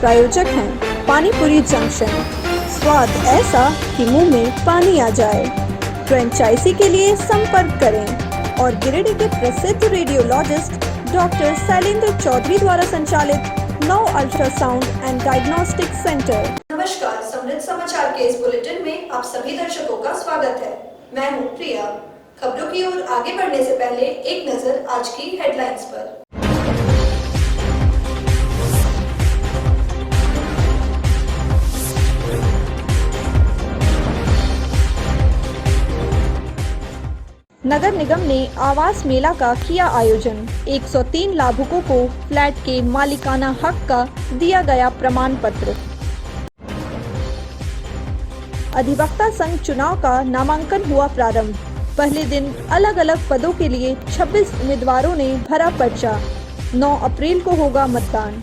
प्रायोजक हैं पानीपुरी जंक्शन, स्वाद ऐसा कि मुंह में पानी आ जाए। फ्रेंचाइजी के लिए संपर्क करें। और गिरिडीह के प्रसिद्ध रेडियोलॉजिस्ट डॉक्टर शैलेंद्र चौधरी द्वारा संचालित 9 अल्ट्रासाउंड एंड डायग्नोस्टिक सेंटर। नमस्कार, समृद्ध समाचार के इस बुलेटिन में आप सभी दर्शकों का स्वागत है। मैं हूं प्रिया। खबरों की ओर आगे बढ़ने से पहले एक नजर आज की हेडलाइंस पर। नगर निगम ने आवास मेला का किया आयोजन। 103 लाभुकों को फ्लैट के मालिकाना हक का दिया गया प्रमाण पत्र। अधिवक्ता संघ चुनाव का नामांकन हुआ प्रारंभ। पहले दिन अलग अलग पदों के लिए 26 उम्मीदवारों ने भरा पर्चा। 9 अप्रैल को होगा मतदान।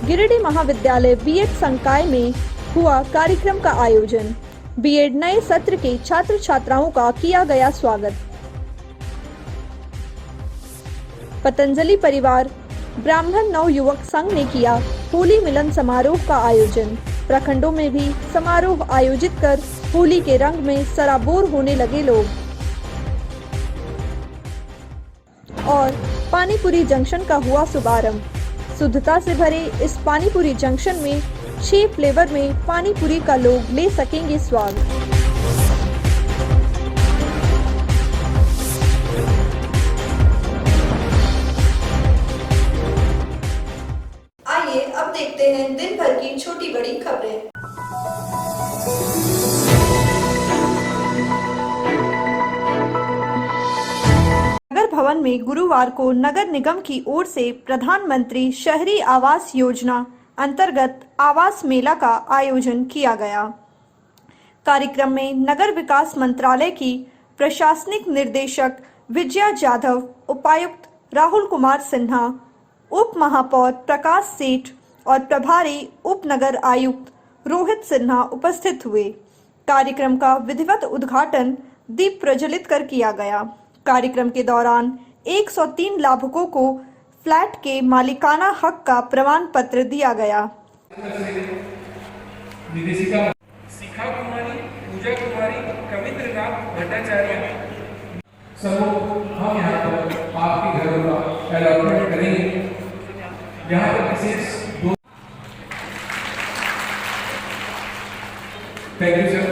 गिरिडीह महाविद्यालय बीएड संकाय में हुआ कार्यक्रम का आयोजन। बीएड नए सत्र के छात्र छात्राओं का किया गया स्वागत। पतंजलि परिवार ब्राह्मण नव युवक संघ ने किया होली मिलन समारोह का आयोजन। प्रखंडों में भी समारोह आयोजित कर होली के रंग में सराबोर होने लगे लोग। और पानीपुरी जंक्शन का हुआ शुभारंभ। शुद्धता से भरे इस पानीपुरी जंक्शन में 6 फ्लेवर में पानीपुरी का लोग ले सकेंगे स्वाद। आइए अब देखते हैं दिन भर की छोटी बड़ी खबरें। नगर भवन में गुरुवार को नगर निगम की ओर से प्रधानमंत्री शहरी आवास योजना अंतर्गत आवास मेला का आयोजन किया गया। कार्यक्रम में नगर विकास मंत्रालय की प्रशासनिक निर्देशक विजया जाधव, उपायुक्त राहुल कुमार सिन्हा, उप महापौर प्रकाश सेठ और प्रभारी उप नगर आयुक्त रोहित सिन्हा उपस्थित हुए। कार्यक्रम का विधिवत उद्घाटन दीप प्रज्वलित कर किया गया। कार्यक्रम के दौरान 103 लाभुकों को फ्लैट के मालिकाना हक का प्रमाण पत्र दिया गया। शिखा कुमारी, पूजा कुमारी, कविंद्रनाथ भट्टाचार्य सब हम यहाँ पर आपके घरों का अलॉटमेंट करेंगे। यहाँ पर विशेष थैंक यू सर।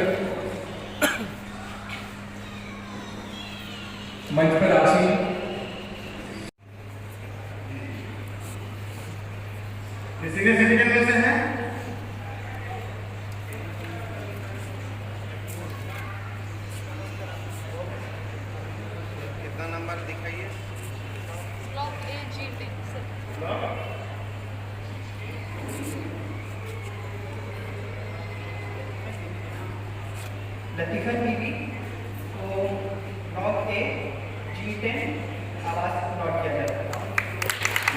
मंच पर आसीन सीनियर सिटीजन में से हैं। कितना नंबर दिखाइए? ब्लॉक ए जी टेक सर। लतीफा बीवी को ब्लॉक ए G10 आवास प्लॉट किया जाएगा।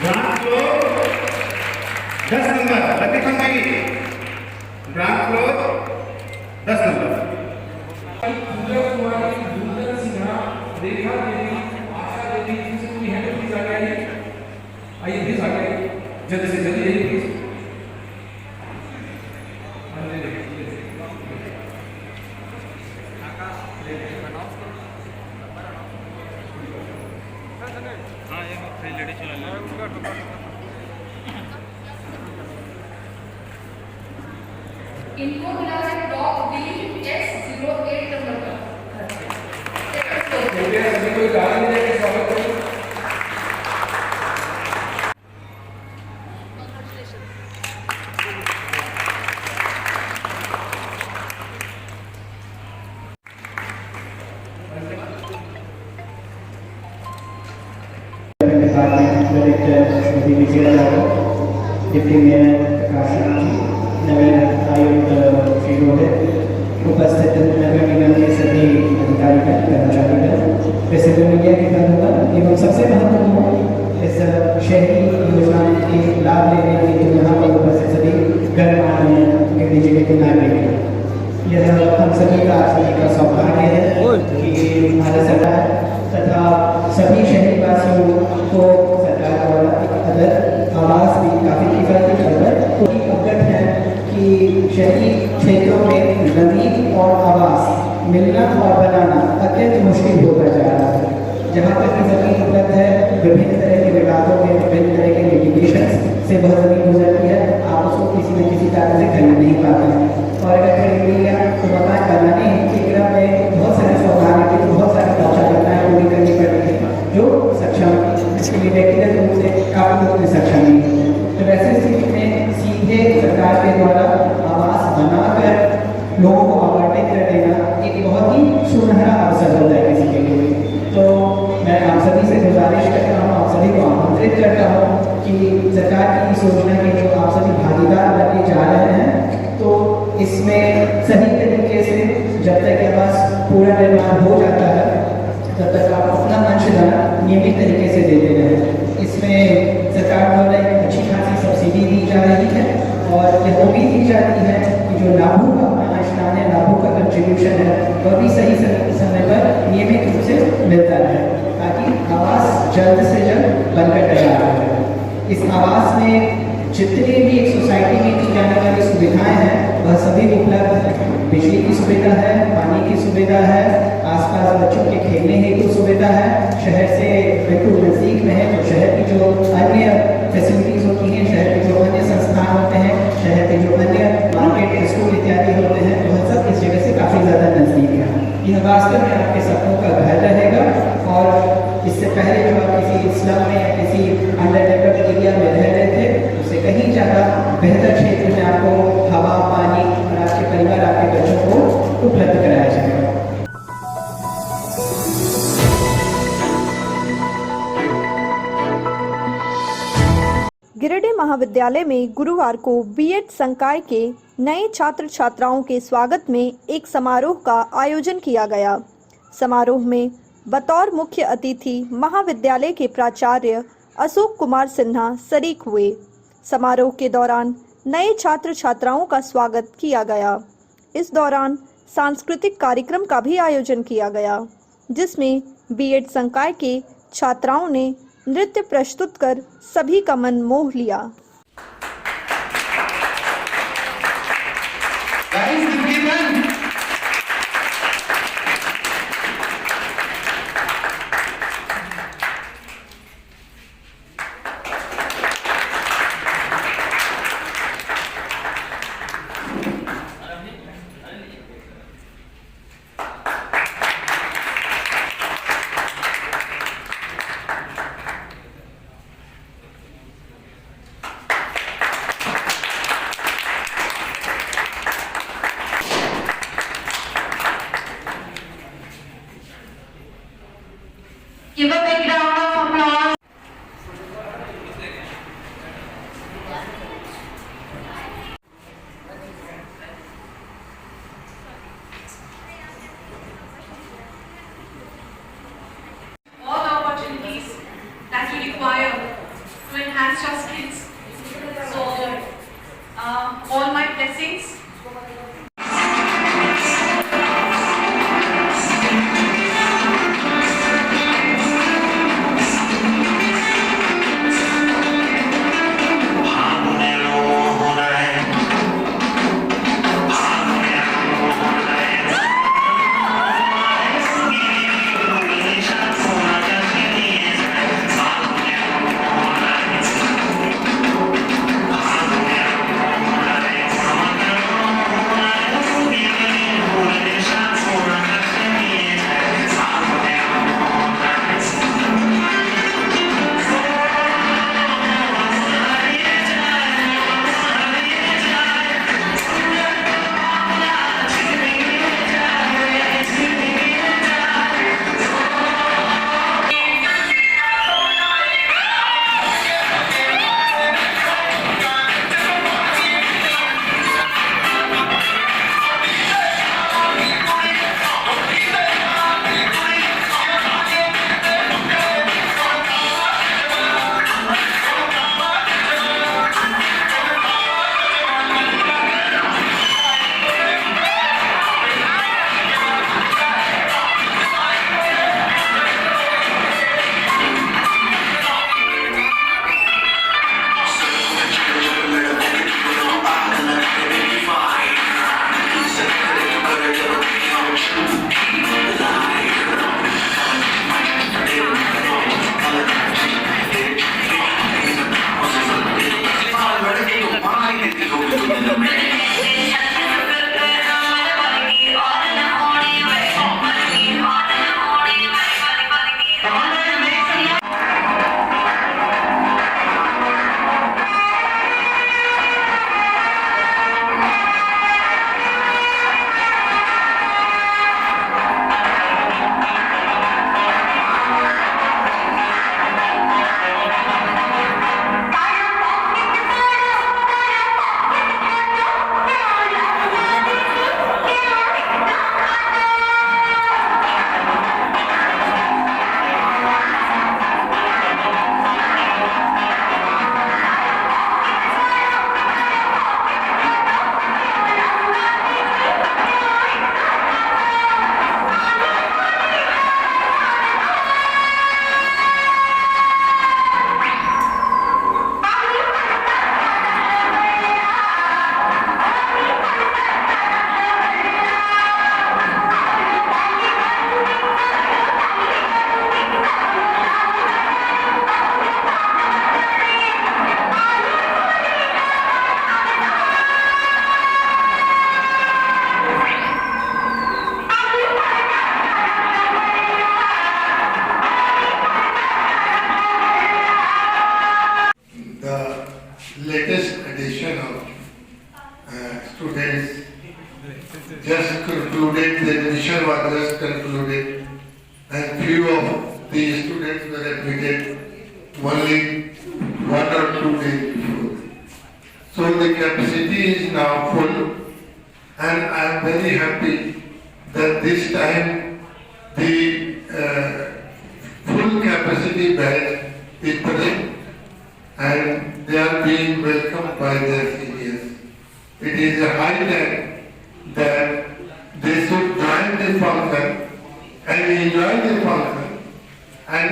ग्राउंड फ्लोर 10 नंबर लतीफा बीवी, ग्राउंड फ्लोर 10 नंबर। पूजा कुमारी, दूसरा सिन्हा, रेखा देवी, आशा देवी, जिसको भी है प्लीज आ गए। आइए प्लीज आ गए, जल्दी से जल्दी आइए प्लीज। हाँ ये थ्री लेडी चला इनको मिला है ब्लॉक बी S08 नंबर का। सभी कोई गाड़ी में लेके स्वागत करें। डिप्टी मेयर प्रकाश जी, नगर आयुक्त श्री रोहित, उपस्थित नगर निगम के सभी अधिकारीगण, कर्मचारीगण, प्रेसिडेंट मीडिया के बंधुगण एवं सबसे महत्वपूर्ण इस शहरी योजना के लाभ लेने के लिए यहाँ पर उपस्थित सभी गणमान्य गिरिडीह जिले के नागरिक। यह हम सभी का सौभाग्य है कि भारत सरकार तथा सभी शहरी वासियों को सरकार द्वारा एक शहरी क्षेत्रों में जमीन और आवास मिलना और बनाना अत्यंत मुश्किल होता जा रहा है। जहाँ तक की जमीन उपलब्ध है, विभिन्न तरह के विवादों में, विभिन्न तरह के लिटिगेशन से वह जमीन गुजरती है, आप उसको किसी न किसी कारण से खरीद नहीं पाते हैं। और अगर खरीद लिया तो मकान बनाने के क्रम में बहुत सारे फॉर्मेलिटी, बहुत सारी औपचारिकताएं पूरी करनी पड़ती है, जो सक्षम इसके लिए व्यक्तिगत रूप से काफी लोग सक्षम नहीं है। तो वैसे स्थिति में सीधे सरकार के द्वारा आवास बनाकर लोगों को आवंटित कर देना एक बहुत ही सुनहरा अवसर होता है किसी के लिए। तो मैं आप सभी से गुजारिश करता हूँ, आप सभी को आमंत्रित करता हूँ कि सरकार की इस योजना के जो आप सभी भागीदार बनने जा रहे हैं, तो इसमें सही तरीके से जब तक आवास पूरा निर्माण हो जाता है तब तक आप अपना अंशदान नियमित तरीके से देते रहें। इसमें सरकार द्वारा एक अच्छी खासी सब्सिडी दी जा रही है और यह उम्मीद की जाती है कि जो लाभों का अंशदान है, लाभों का कंट्रीब्यूशन है, वह भी सही समय पर नियमित रूप से मिलता रहे, ताकि आवास जल्द से जल्द बनकर तैयार हो जाए। इस आवास में जितने भी एक सोसाइटी में दी जाने वाली सुविधाएं हैं, वह सभी उपलब्ध है। बिजली की सुविधा है, पानी की सुविधा है, आसपास बच्चों के खेलने हेतु सुविधा है, शहर से बिल्कुल नज़दीक में है तो शहर की जो अन्य फैसिलिटीज़ होती हैं, शहर के जो अन्य संस्थान होते हैं, शहर के जो अन्य मार्केट, स्कूल इत्यादि होते हैं, वह सब इस जगह से काफ़ी ज़्यादा नज़दीक है। यह वास्तव में आपके सपनों का घर रहेगा और इससे पहले जो आप किसी स्लम में या किसी अंडर डेवलप्ड एरिया में रह रहे थे, उससे कहीं ज़्यादा बेहतर क्षेत्र में आपको हवा, पानी और आपके परिवार, आपके बच्चों को उपलब्ध कराया जाएगा। गिरिडीह महाविद्यालय में गुरुवार को बीएड संकाय के नए छात्र छात्राओं के स्वागत में एक समारोह का आयोजन किया गया। समारोह में बतौर मुख्य अतिथि महाविद्यालय के प्राचार्य अशोक कुमार सिन्हा शरीक हुए। समारोह के दौरान नए छात्र छात्राओं का स्वागत किया गया। इस दौरान सांस्कृतिक कार्यक्रम का भी आयोजन किया गया, जिसमें बीएड संकाय के छात्राओं ने नृत्य प्रस्तुत कर सभी का मन मोह लिया। Give a big round of applause. All the opportunities that you require to enhance your skills. So, all my blessings. students just concluded, the admission was just concluded, and few of the students were admitted only 1 or 2 days before. So the capacity is now full, and I am very happy that this time the full capacity batch is present and they are being welcomed by their seniors. It is a high time that they should join the function and enjoy the function, and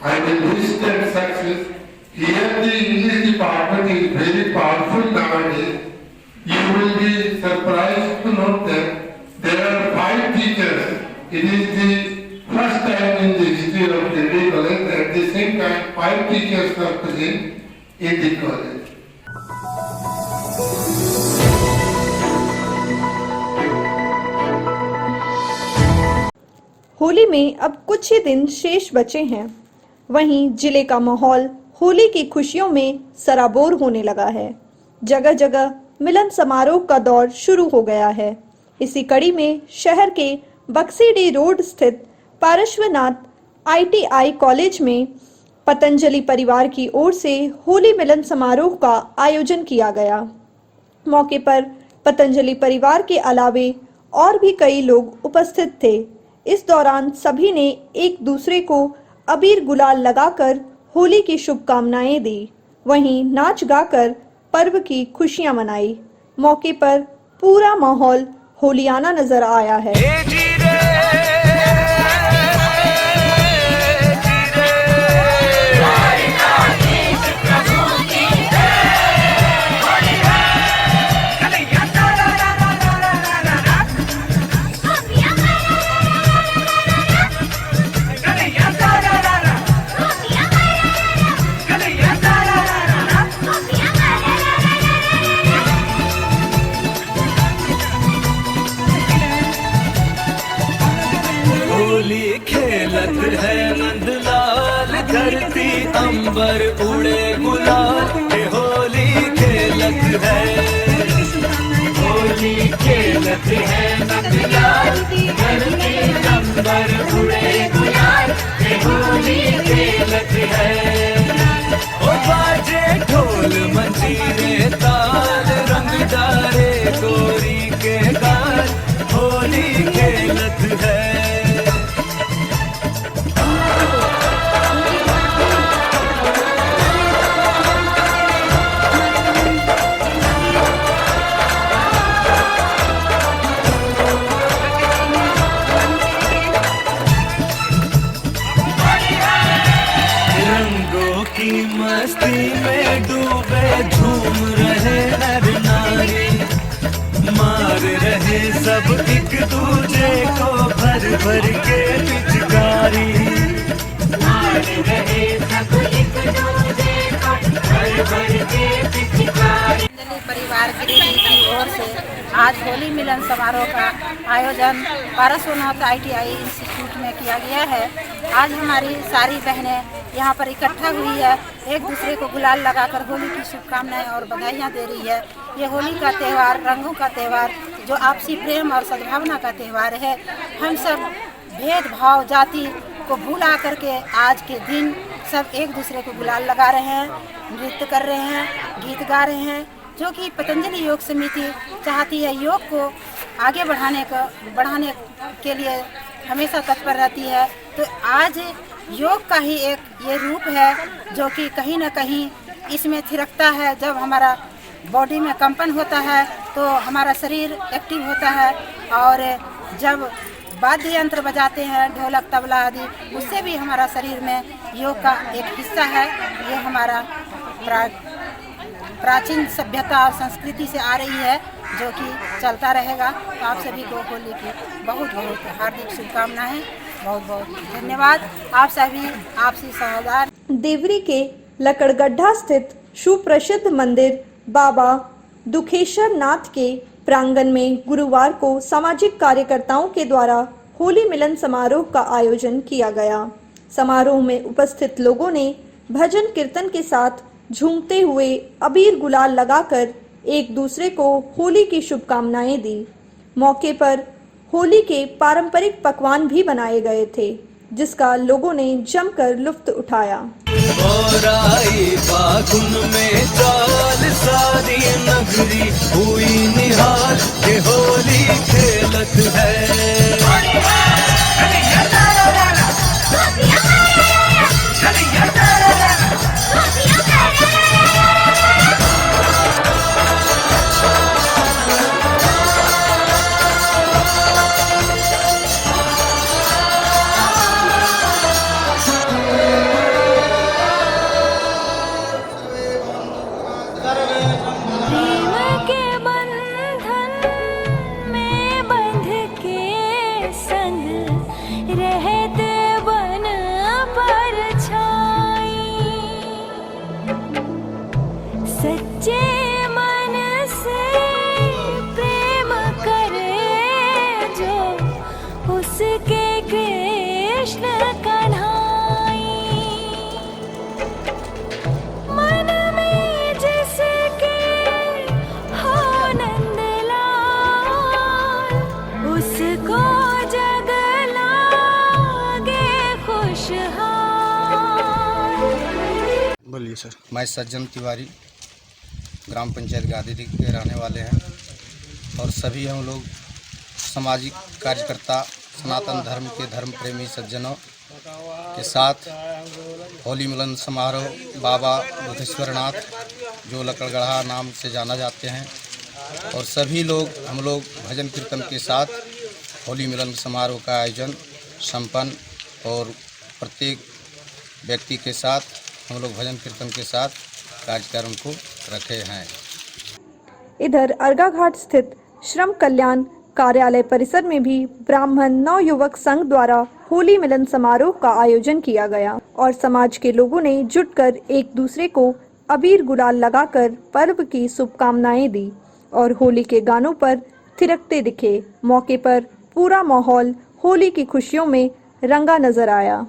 I will wish them success. Here the English department is very powerful nowadays. You will be surprised to note that there are 5 teachers. It is the first time in the history of Delhi College that at the same time 5 teachers are present in the college. Holi में अब कुछ ही दिन शेष बचे हैं। वहीं जिले का माहौल होली की खुशियों में सराबोर होने लगा है। जगह जगह मिलन समारोह का दौर शुरू हो गया है। इसी कड़ी में शहर के बक्सीडी रोड स्थित पारश्वनाथ ITI कॉलेज में पतंजलि परिवार की ओर से होली मिलन समारोह का आयोजन किया गया। मौके पर पतंजलि परिवार के अलावे और भी कई लोग उपस्थित थे। इस दौरान सभी ने एक दूसरे को अबीर गुलाल लगाकर होली की शुभकामनाएं दी। वहीं नाच गाकर पर्व की खुशियां मनाई। मौके पर पूरा माहौल होलियाना नजर आया है। होली खेलत है नंदलाल, धरती अंबर उड़े गुलाल, ये होली खेलत है। होली खेलत है नंदलाल, धरती अंबर उड़े गुलाल, ये होली खेलत है। ओ बाजे ढोल मंजीरे ताल, रंग डारे गोरी के गाल, होली खेलत है। की मस्ती में डूबे झूम रहे नर नारी, मार रहे सब एक दूजे को भर भर के पिचकारी, मार रहे सब एक दूजे को भर भर के पिचकारी। परिवार की ओर से आज होली मिलन समारोह का आयोजन पारसनाथ ITI इंस्टीट्यूट में किया गया है। आज हमारी सारी बहनें यहाँ पर इकट्ठा हुई है, एक दूसरे को गुलाल लगाकर होली की शुभकामनाएं और बधाइयाँ दे रही है। ये होली का त्यौहार, रंगों का त्यौहार, जो आपसी प्रेम और सद्भावना का त्यौहार है। हम सब भेदभाव जाति को भुला करके आज के दिन सब एक दूसरे को गुलाल लगा रहे हैं, नृत्य कर रहे हैं, गीत गा रहे हैं, जो कि पतंजलि योग समिति चाहती है योग को आगे बढ़ाने के लिए हमेशा तत्पर रहती है। तो आज योग का ही एक ये रूप है जो कि कहीं ना कहीं इसमें थिरकता है। जब हमारा बॉडी में कंपन होता है तो हमारा शरीर एक्टिव होता है, और जब वाद्य यंत्र बजाते हैं ढोलक तबला आदि, उससे भी हमारा शरीर में योग का एक हिस्सा है। ये हमारा प्राचीन सभ्यता और संस्कृति से आ रही है, जो कि चलता रहेगा। तो आप सभी को होली की बहुत बहुत हार्दिक शुभकामनाएं, बहुत बहुत धन्यवाद। आप सभी आपसी सहोदर। देवरी के लकड़गड्ढा स्थित सुप्रसिद्ध मंदिर बाबा दुखेश्वर नाथ के प्रांगण में गुरुवार को सामाजिक कार्यकर्ताओं के द्वारा होली मिलन समारोह का आयोजन किया गया। समारोह में उपस्थित लोगों ने भजन कीर्तन के साथ झूमते हुए अबीर गुलाल लगाकर एक दूसरे को होली की शुभकामनाएं दी। मौके पर होली के पारंपरिक पकवान भी बनाए गए थे, जिसका लोगों ने जमकर लुत्फ उठाया। और आई फागुन में चाल सारी नगरी हुई निहाल के होली खेलत है। सच्चे मन से प्रेम करे जो उसके कृष्ण कन्हाई, मन में जिसके हो नंदलाल उसको जग लागे खुशहाल। बोलिए सर। मैं सज्जन तिवारी ग्राम पंचायत गादीरी के रहने वाले हैं और सभी हम लोग सामाजिक कार्यकर्ता सनातन धर्म के धर्म प्रेमी सज्जनों के साथ होली मिलन समारोह बाबा बुद्धेश्वरनाथ जो लकड़गढ़ा नाम से जाना जाते हैं, और सभी लोग हम लोग भजन कीर्तन के साथ होली मिलन समारोह का आयोजन संपन्न और प्रत्येक व्यक्ति के साथ हम लोग भजन कीर्तन के साथ कार्यक्रम को रखे हैं। इधर अर्घाघाट स्थित श्रम कल्याण कार्यालय परिसर में भी ब्राह्मण नवयुवक संघ द्वारा होली मिलन समारोह का आयोजन किया गया और समाज के लोगों ने जुटकर एक दूसरे को अबीर गुलाल लगाकर पर्व की शुभकामनाएं दी और होली के गानों पर थिरकते दिखे। मौके पर पूरा माहौल होली की खुशियों में रंगा नजर आया।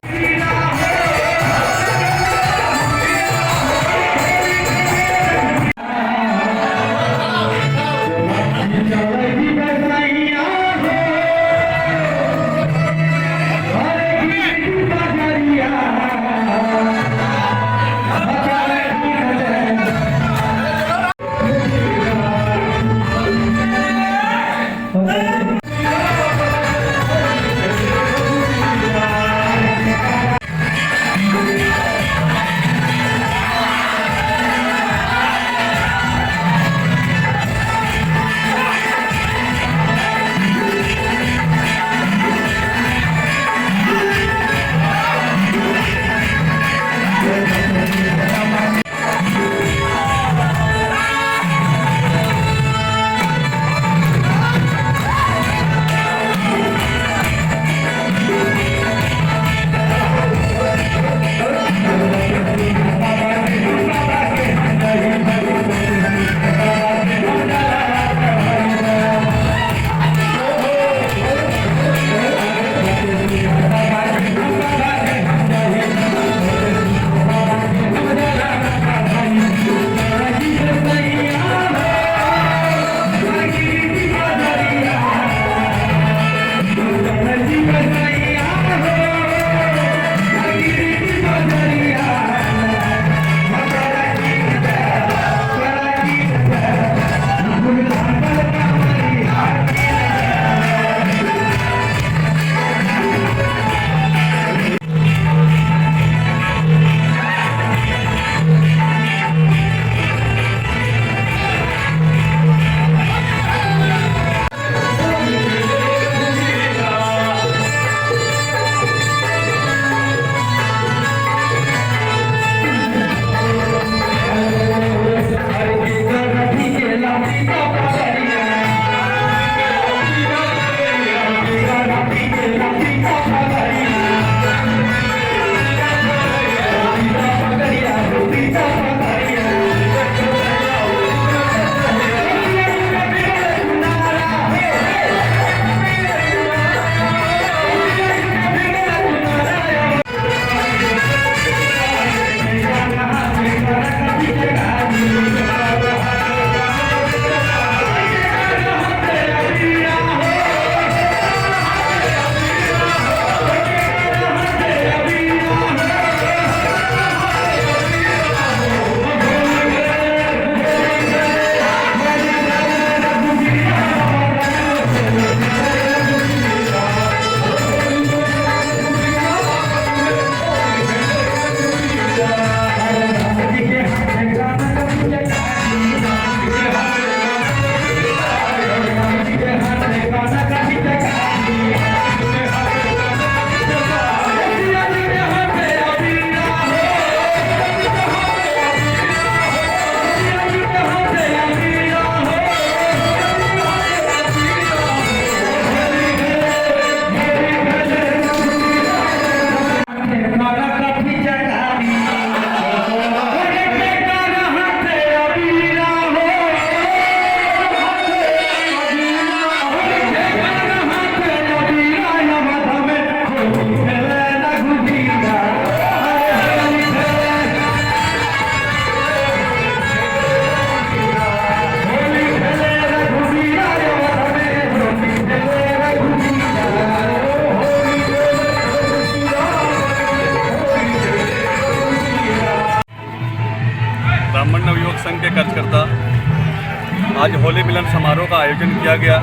आज होली मिलन समारोह का आयोजन किया गया।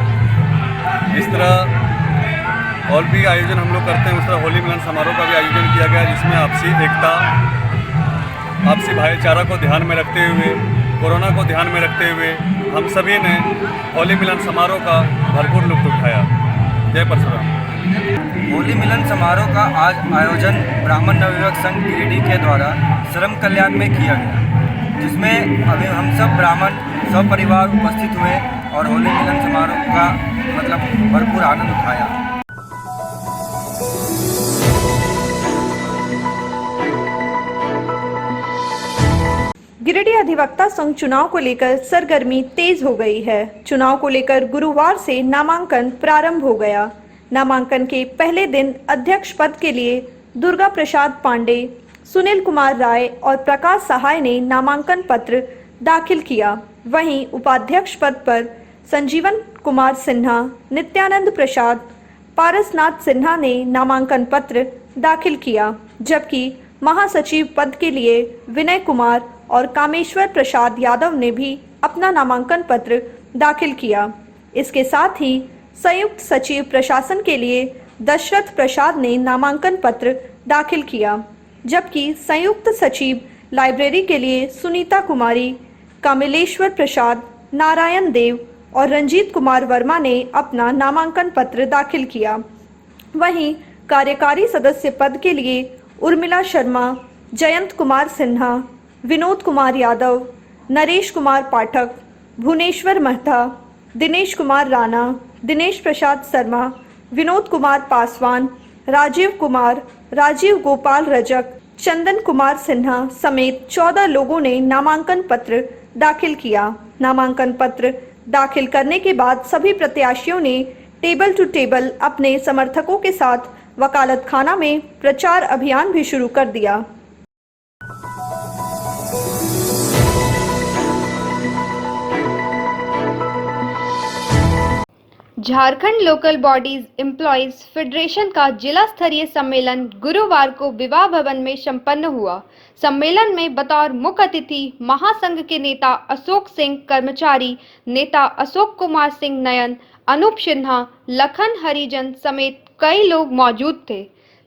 इस तरह और भी आयोजन हम लोग करते हैं, उस तरह होली मिलन समारोह का भी आयोजन किया गया, जिसमें आपसी एकता, आपसी भाईचारा को ध्यान में रखते हुए, कोरोना को ध्यान में रखते हुए हम सभी ने होली मिलन समारोह का भरपूर लुत्फ उठाया। जय परशुराम। होली मिलन समारोह का आज आयोजन ब्राह्मण नवयुवक संघ गिरिडीह के द्वारा श्रम कल्याण में किया गया, जिसमें अभी हम सब ब्राह्मण सब परिवार उपस्थित हुए और होली मिलन समारोह का भरपूर आनंद उठाया। गिरिडीह अधिवक्ता संघ चुनाव को लेकर सरगर्मी तेज हो गई है। चुनाव को लेकर गुरुवार से नामांकन प्रारंभ हो गया। नामांकन के पहले दिन अध्यक्ष पद के लिए दुर्गा प्रसाद पांडे, सुनील कुमार राय और प्रकाश सहाय ने नामांकन पत्र दाखिल किया। वहीं उपाध्यक्ष पद पर संजीवन कुमार सिन्हा, नित्यानंद प्रसाद, पारसनाथ सिन्हा ने नामांकन पत्र दाखिल किया, जबकि महासचिव पद के लिए विनय कुमार और कामेश्वर प्रसाद यादव ने भी अपना नामांकन पत्र दाखिल किया। इसके साथ ही संयुक्त सचिव प्रशासन के लिए दशरथ प्रसाद ने नामांकन पत्र दाखिल किया, जबकि संयुक्त सचिव लाइब्रेरी के लिए सुनीता कुमारी, कमलेश्वर प्रसाद, नारायण देव और रंजीत कुमार वर्मा ने अपना नामांकन पत्र दाखिल किया। वहीं कार्यकारी सदस्य पद के लिए उर्मिला शर्मा, जयंत कुमार सिन्हा, विनोद कुमार यादव, नरेश कुमार पाठक, भुवनेश्वर महता, दिनेश कुमार राणा, दिनेश प्रसाद शर्मा, विनोद कुमार पासवान, राजीव कुमार, राजीव गोपाल रजक, चंदन कुमार सिन्हा समेत 14 लोगों ने नामांकन पत्र दाखिल किया। नामांकन पत्र दाखिल करने के बाद सभी प्रत्याशियों ने टेबल टू टेबल अपने समर्थकों के साथ वकालत खाना में प्रचार अभियान भी शुरू कर दिया। Jharkhand local bodies employees federation का जिला स्तरीय सम्मेलन गुरुवार को विवाह भवन में संपन्न हुआ। सम्मेलन में बतौर मुख्य अतिथि महासंघ के नेता अशोक सिंह कर्मचारी, नेता अशोक कुमार सिंह नयन, अनूप सिन्हा, लखन हरिजन समेत कई लोग मौजूद थे।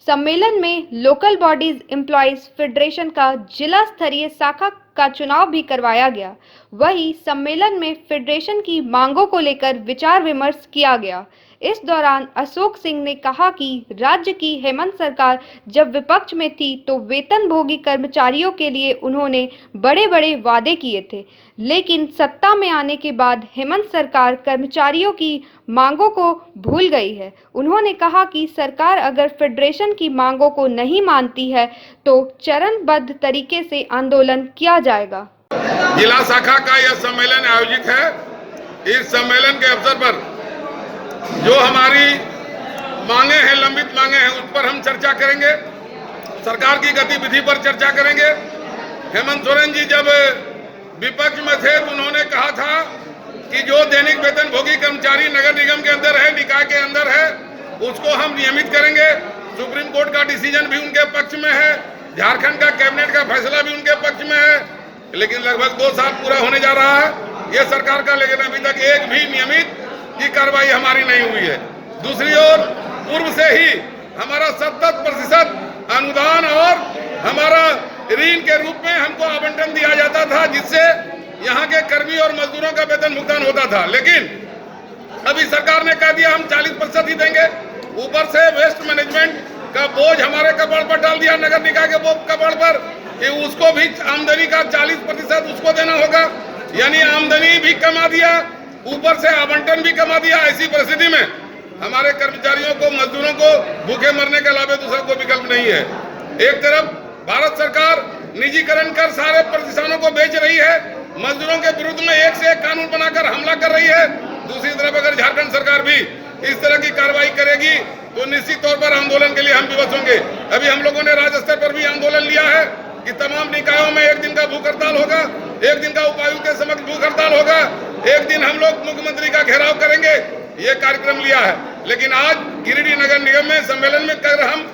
सम्मेलन में लोकल बॉडीज एम्प्लॉयज फेडरेशन का जिला स्तरीय शाखा का चुनाव भी करवाया गया। वहीं सम्मेलन में फेडरेशन की मांगों को लेकर विचार विमर्श किया गया। इस दौरान अशोक सिंह ने कहा कि राज्य की हेमंत सरकार जब विपक्ष में थी तो वेतनभोगी कर्मचारियों के लिए उन्होंने बड़े बड़े वादे किए थे, लेकिन सत्ता में आने के बाद हेमंत सरकार कर्मचारियों की मांगों को भूल गई है। उन्होंने कहा कि सरकार अगर फेडरेशन की मांगों को नहीं मानती है तो चरणबद्ध तरीके से आंदोलन किया जाएगा। जिला शाखा का यह सम्मेलन आयोजित है। इस सम्मेलन के अवसर पर जो हमारी मांगे हैं, लंबित मांगे हैं, उस पर हम चर्चा करेंगे। सरकार की गतिविधि पर चर्चा करेंगे। हेमंत सोरेन जी जब विपक्ष में थे तो उन्होंने कहा था कि जो दैनिक वेतनभोगी कर्मचारी नगर निगम के अंदर है, निकाय के अंदर है, उसको हम नियमित करेंगे। सुप्रीम कोर्ट का डिसीजन भी उनके पक्ष में है, झारखंड का कैबिनेट का फैसला भी उनके पक्ष में है, लेकिन लगभग 2 साल पूरा होने जा रहा है ये सरकार का, लेकिन अभी तक एक भी नियमित की कार्रवाई हमारी नहीं हुई है। दूसरी ओर पूर्व से ही हमारा 70% अनुदान और हमारा ऋण के रूप में हमको आवंटन दिया जाता था, जिससे यहाँ के कर्मी और मजदूरों का वेतन भुगतान होता था। लेकिन अभी सरकार ने कह दिया हम 40% ही देंगे। ऊपर से वेस्ट मैनेजमेंट का बोझ हमारे कपाड़ पर डाल दिया, नगर निकाय के कपाड़ पर, कि उसको भी आमदनी का 40% उसको देना होगा, यानी आमदनी भी कमा दिया, ऊपर से आवंटन भी कमा दिया। ऐसी परिस्थिति में हमारे कर्मचारियों को, मजदूरों को भूखे मरने के अलावा दूसरा कोई विकल्प नहीं है। एक तरफ भारत सरकार निजीकरण कर सारे प्रतिष्ठानों को बेच रही है, मजदूरों के विरुद्ध में एक से एक कानून बनाकर हमला कर रही है। दूसरी तरफ अगर झारखंड सरकार भी इस तरह की कार्रवाई करेगी तो निश्चित तौर पर आंदोलन के लिए हम विवश होंगे। अभी हम लोगों ने राज्य स्तर पर भी आंदोलन लिया है कि तमाम निकायों में एक दिन का भूख हड़ताल होगा, एक दिन का उपायुक्त के समक्ष भूख हड़ताल होगा, एक दिन हम लोग मुख्यमंत्री का घेराव करेंगे, ये कार्यक्रम लिया है। लेकिन आज गिरिडीह नगर निगम में सम्मेलन में कर हम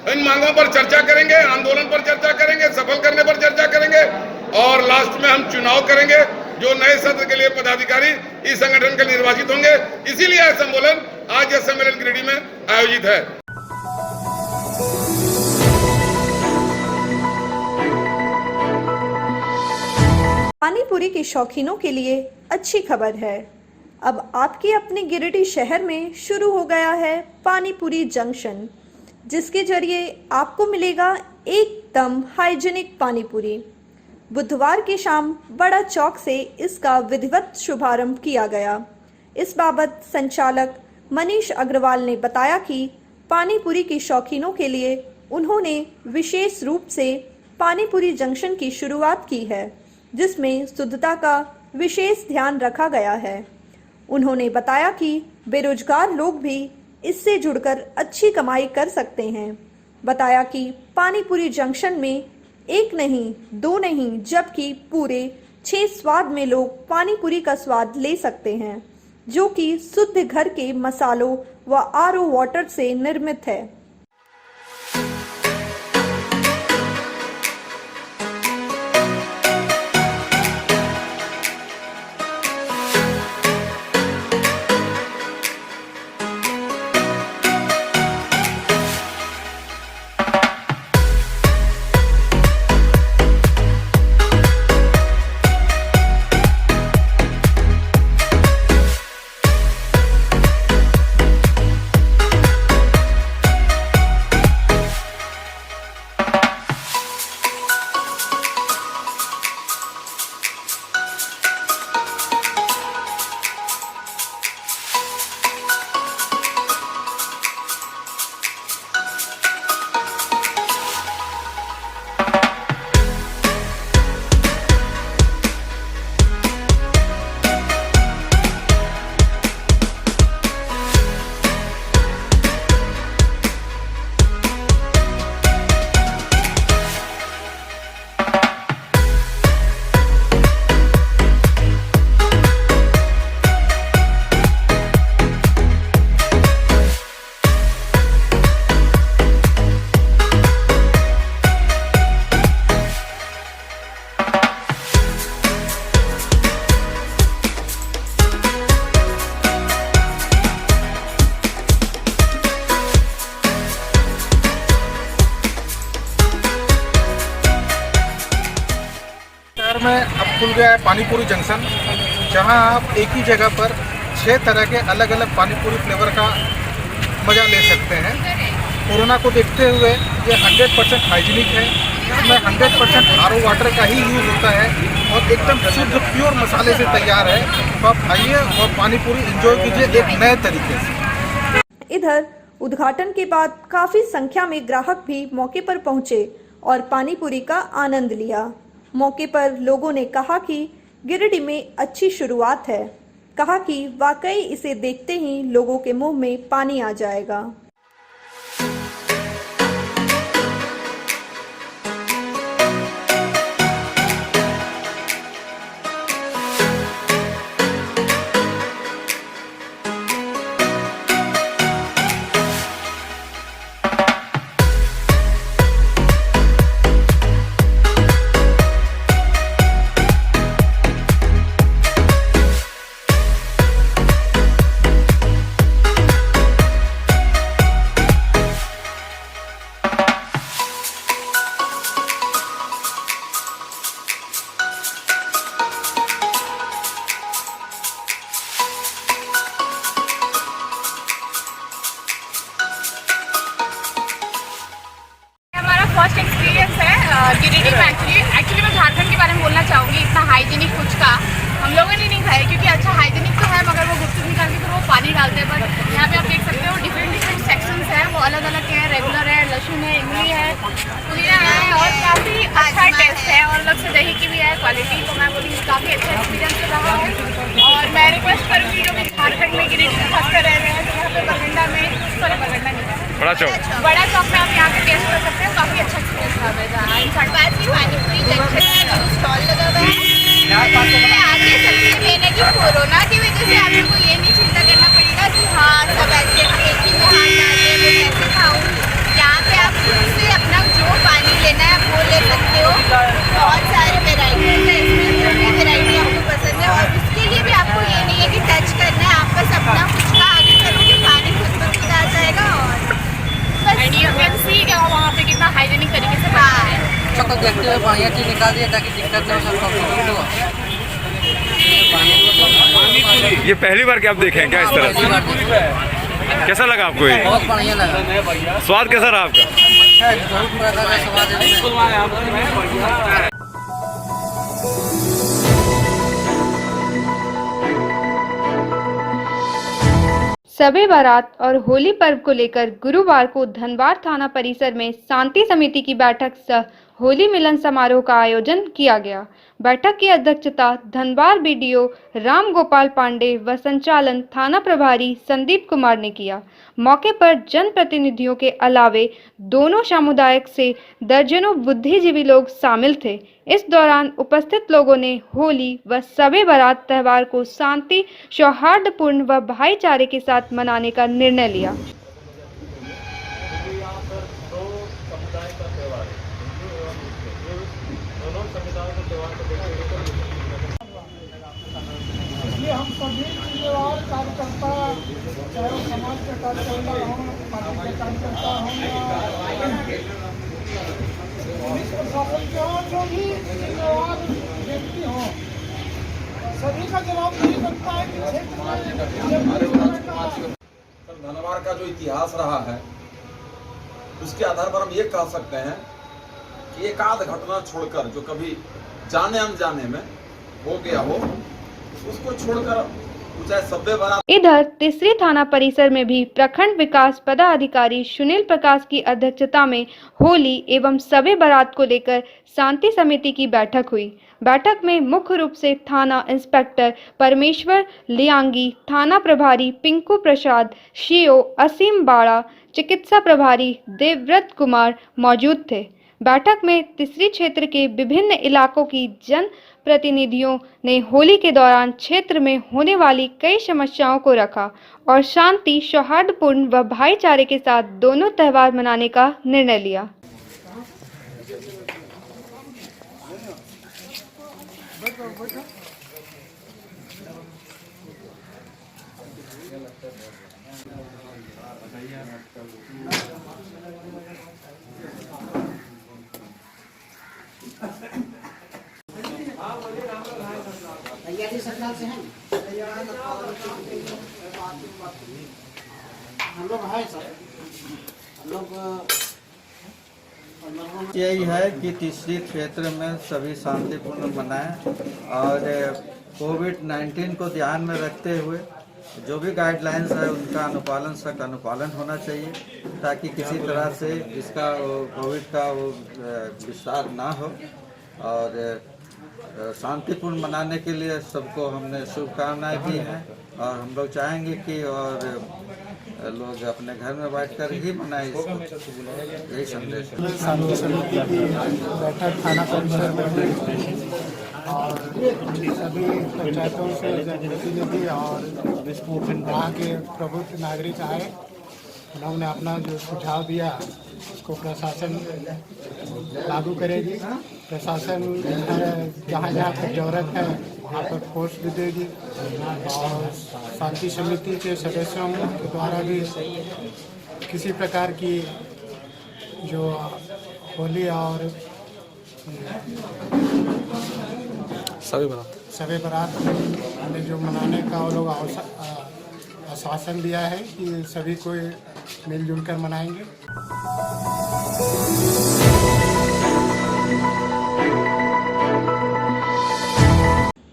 इन मांगों पर चर्चा करेंगे, आंदोलन पर चर्चा करेंगे, सफल करने पर चर्चा करेंगे और लास्ट में हम चुनाव करेंगे। जो नए सत्र के लिए पदाधिकारी इस संगठन के निर्वाचित होंगे। इसीलिए यह सम्मेलन आज यह सम्मेलन गिरिडीह में आयोजित है। पानी पूरी के शौकीनों के लिए अच्छी खबर है। अब आपके अपने गिरिडीह शहर में शुरू हो गया है पानी पूरी जंक्शन, जिसके जरिए आपको मिलेगा एकदम हाइजीनिक पानी पूरी। बुधवार की शाम बड़ा चौक से इसका विधिवत शुभारंभ किया गया। इस बाबत संचालक मनीष अग्रवाल ने बताया कि पानी पूरी के शौकीनों के लिए उन्होंने विशेष रूप से पानी पूरी जंक्शन की शुरुआत की है, जिसमें शुद्धता का विशेष ध्यान रखा गया है। उन्होंने बताया कि बेरोजगार लोग भी इससे जुड़कर अच्छी कमाई कर सकते हैं। बताया कि पानी पूरी जंक्शन में एक नहीं, दो नहीं, जबकि पूरे 6 स्वाद में लोग पानी पूरी का स्वाद ले सकते हैं, जो कि शुद्ध घर के मसालों व आरओ वाटर से निर्मित है। में अब खुल गया है पानीपुरी जंक्शन, जहां आप एक ही जगह पर 6 तरह के अलग अलग पानीपुरी फ्लेवर का मज़ा ले सकते हैं। कोरोना को देखते हुए ये 100% हाइजीनिक है। इसमें 100% आरओ वाटर का ही यूज़ होता है और एकदम शुद्ध प्योर मसाले से तैयार है। तो आप आइए और पानीपुरी एंजॉय कीजिए एक नए तरीके से। इधर उद्घाटन के बाद काफ़ी संख्या में ग्राहक भी मौके पर पहुंचे और पानीपुरी का आनंद लिया। मौके पर लोगों ने कहा कि गिरिडीह में अच्छी शुरुआत है। कहा कि वाकई इसे देखते ही लोगों के मुंह में पानी आ जाएगा। फर्स्ट एक्सपीरियंस है गिरिडीह में। एक्चुअली मैं झारखंड के बारे में बोलना चाहूँगी। इतना हाइजीनिक फुचका हम लोगों ने नहीं खाया, क्योंकि अच्छा हाइजीनिक तो है मगर वो गुपचुप निकाल के फिर वो पानी डालते हैं। पर यहाँ पे आप देख सकते हो डिफरेंट सेक्शंस हैं, वो अलग अलग हैं। रेगुलर है, लहसुन है, इमली है, पुदीना है और काफ़ी अच्छा टेस्ट है और अलग से दही की भी है क्वालिटी। तो मैं बोलूँगी काफ़ी अच्छा एक्सपीरियंस रहा है। और मैं रिक्वेस्ट करूँगी जो भी झारखंड में गिरिडीह में फंस कर रह रहे हैं, तो यहाँ पे बरगंडा में बरगंडा नहीं है, बड़ा चौक में आप यहाँ पे टेस्ट कर सकते हो। काफ़ी अच्छा एक्सपीरियंस रहा है। पानीपुरी जंक्शन में स्टॉल लगा हुआ है। आगे सबसे मेन है कि कोरोना की वजह से आप लोग को ये नहीं चिंता करना पड़ेगा कि हाँ सब ऐसे एक ही में हाथ डाले वो कैसे खाऊँ। यहाँ पे आप खुद से अपना जो पानी लेना है वो ले सकते हो। बहुत सारे वेराइटीज है इसमें, जो भी वेराइटी आपको पसंद पेटी निकाल दिया ताकि दिक्कत ना हो सबको। ये पहली बार क्या आप देखे हैं क्या इस तरह से? कैसा लगा आपको ये? बहुत बढ़िया लगा। स्वाद कैसा रहा आपका? बहुत प्रकार का स्वाद है। शबे बारात और होली पर्व को लेकर गुरुवार को धनबाद थाना परिसर में शांति समिति की बैठक सह होली मिलन समारोह का आयोजन किया गया। बैठक की अध्यक्षता धनबाद बीडीओ राम गोपाल पांडे व संचालन थाना प्रभारी संदीप कुमार ने किया। मौके पर जनप्रतिनिधियों के अलावे दोनों सामुदायिक से दर्जनों बुद्धिजीवी लोग शामिल थे। इस दौरान उपस्थित लोगों ने होली व शबे बारात त्यौहार को शांति, सौहार्दपूर्ण व भाईचारे के साथ मनाने का निर्णय लिया। इसलिए हम सभी जिम्मेवार कार्यकर्ता, चाहे वो समाज के कार्यकर्ता हों, पार्टी के कार्यकर्ता हों या पुलिस प्रशासन के हों, जो भी जिम्मेवार व्यक्ति हों, सभी का जवाब यही बनता है कि क्षेत्र में धनबाद का जो इतिहास रहा है उसके आधार पर हम ये कह सकते हैं कि एक आध घटना छोड़कर जो कभी जाने अनजाने में हो गया हो उसको छोड़कर चाहे शबे बारात। इधर तीसरी थाना परिसर में भी प्रखंड विकास पदाधिकारी सुनील प्रकाश की अध्यक्षता में होली एवं शबे बारात को लेकर शांति समिति की बैठक हुई। बैठक में मुख्य रूप से थाना इंस्पेक्टर परमेश्वर लियांगी, थाना प्रभारी पिंकू प्रसाद, सीओ असीम बाड़ा, चिकित्सा प्रभारी देवव्रत कुमार मौजूद थे। बैठक में तीसरी क्षेत्र के विभिन्न इलाकों की जन प्रतिनिधियों ने होली के दौरान क्षेत्र में होने वाली कई समस्याओं को रखा और शांति, सौहार्दपूर्ण व भाईचारे के साथ दोनों त्यौहार मनाने का निर्णय लिया। यही है कि तीसरी क्षेत्र में सभी शांतिपूर्ण मनाएं और कोविड-19 को ध्यान में रखते हुए जो भी गाइडलाइंस है उनका अनुपालन, सख्त अनुपालन होना चाहिए ताकि किसी तरह से इसका कोविड का विस्तार ना हो और शांतिपूर्ण मनाने के लिए सबको हमने शुभकामनाएं दी हैं और हम लोग चाहेंगे कि और लोग अपने घर में बैठकर ही मनाएं इसको, यही संदेश है। शांति समिति की बैठक थाना परिसर में हुई और सभी पंचायतों से जनप्रतिनिधि और वहाँ के प्रबुद्ध नागरिक आए। उन्होंने अपना जो सुझाव दिया उसको प्रशासन लागू करेगी। प्रशासन जहाँ जहाँ पर जरूरत है वहाँ पर फोर्स भी देगी और शांति समिति के सदस्यों के द्वारा भी किसी प्रकार की जो होली और शबे बारात में जो मनाने का वो लोग आश्वासन दिया है कि सभी को मिलजुल कर मनाएंगे।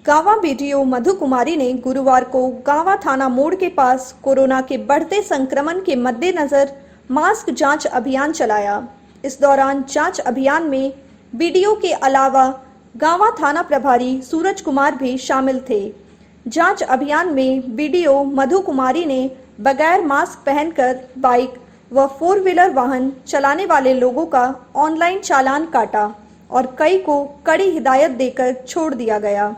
गावा बीडीओ मधु कुमारी ने गुरुवार को गावा थाना मोड़ के पास कोरोना के बढ़ते संक्रमण के मद्देनजर मास्क जांच अभियान चलाया। इस दौरान जांच अभियान में बीडीओ के अलावा गावा थाना प्रभारी सूरज कुमार भी शामिल थे। जांच अभियान में बीडीओ मधु कुमारी ने बगैर मास्क पहनकर बाइक व 4 व्हीलर वाहन चलाने वाले लोगों का ऑनलाइन चालान काटा और कई को कड़ी हिदायत देकर छोड़ दिया गया।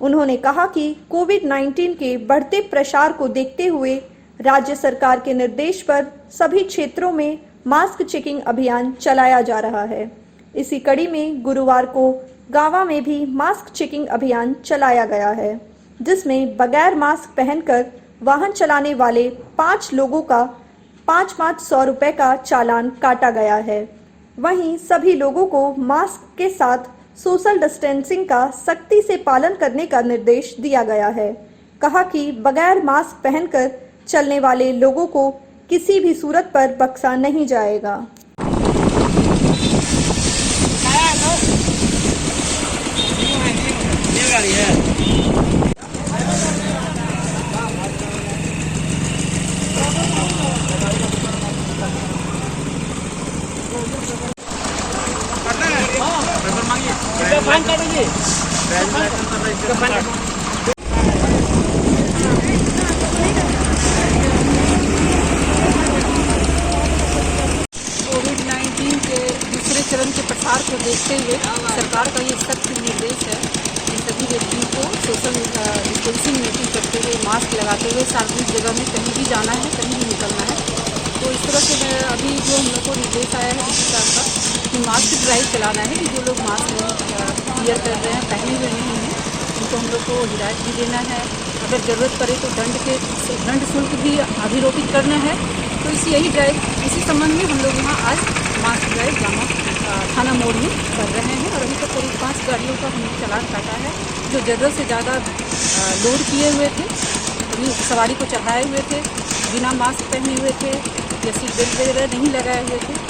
उन्होंने कहा कि कोविड-19 के बढ़ते प्रसार को देखते हुए राज्य सरकार के निर्देश पर सभी क्षेत्रों में मास्क चेकिंग अभियान चलाया जा रहा है। इसी कड़ी में गुरुवार को गावा में भी मास्क चेकिंग अभियान चलाया गया है, जिसमें बगैर मास्क पहनकर वाहन चलाने वाले 5 लोगों का 500 रुपए का चालान काटा गया है। वहीं सभी लोगों को मास्क के साथ सोशल डिस्टेंसिंग का सख्ती से पालन करने का निर्देश दिया गया है। कहा कि बगैर मास्क पहनकर चलने वाले लोगों को किसी भी सूरत पर बख्शा नहीं जाएगा। कोविड-19 के दूसरे चरण के प्रसार को देखते हुए सरकार का ये सख्त निर्देश है कि सभी व्यक्तियों को सोशल डिस्टेंसिंग मेंटेन करते हुए मास्क लगाते हुए सार्वजनिक जगह में कहीं भी जाना है, कहीं भी निकलना है। तो इस तरह से अभी जो हम लोग को निर्देश आया है सरकार का कि मास्क ड्राइव चलाना है कि जो लोग मास्क क्लियर कर रहे हैं, पहने हुए नहीं हैं, उनको हम लोग को हिदायत भी देना है। अगर ज़रूरत पड़े तो दंड शुल्क भी अभिरोपित करना है। तो यही ड्राइव इसी संबंध में हम लोग यहाँ आज मास्क ड्राइव जामा थाना मोड़ में कर रहे हैं। और अभी तक करीब 5 गाड़ियों का हमने चालान काटा है जो ज़रूरत से ज़्यादा लोड किए हुए थे, अभी सवारी को चढ़ाए हुए थे, बिना मास्क पहने हुए थे या सीट बेल्ट वगैरह नहीं लगाए हुए थे।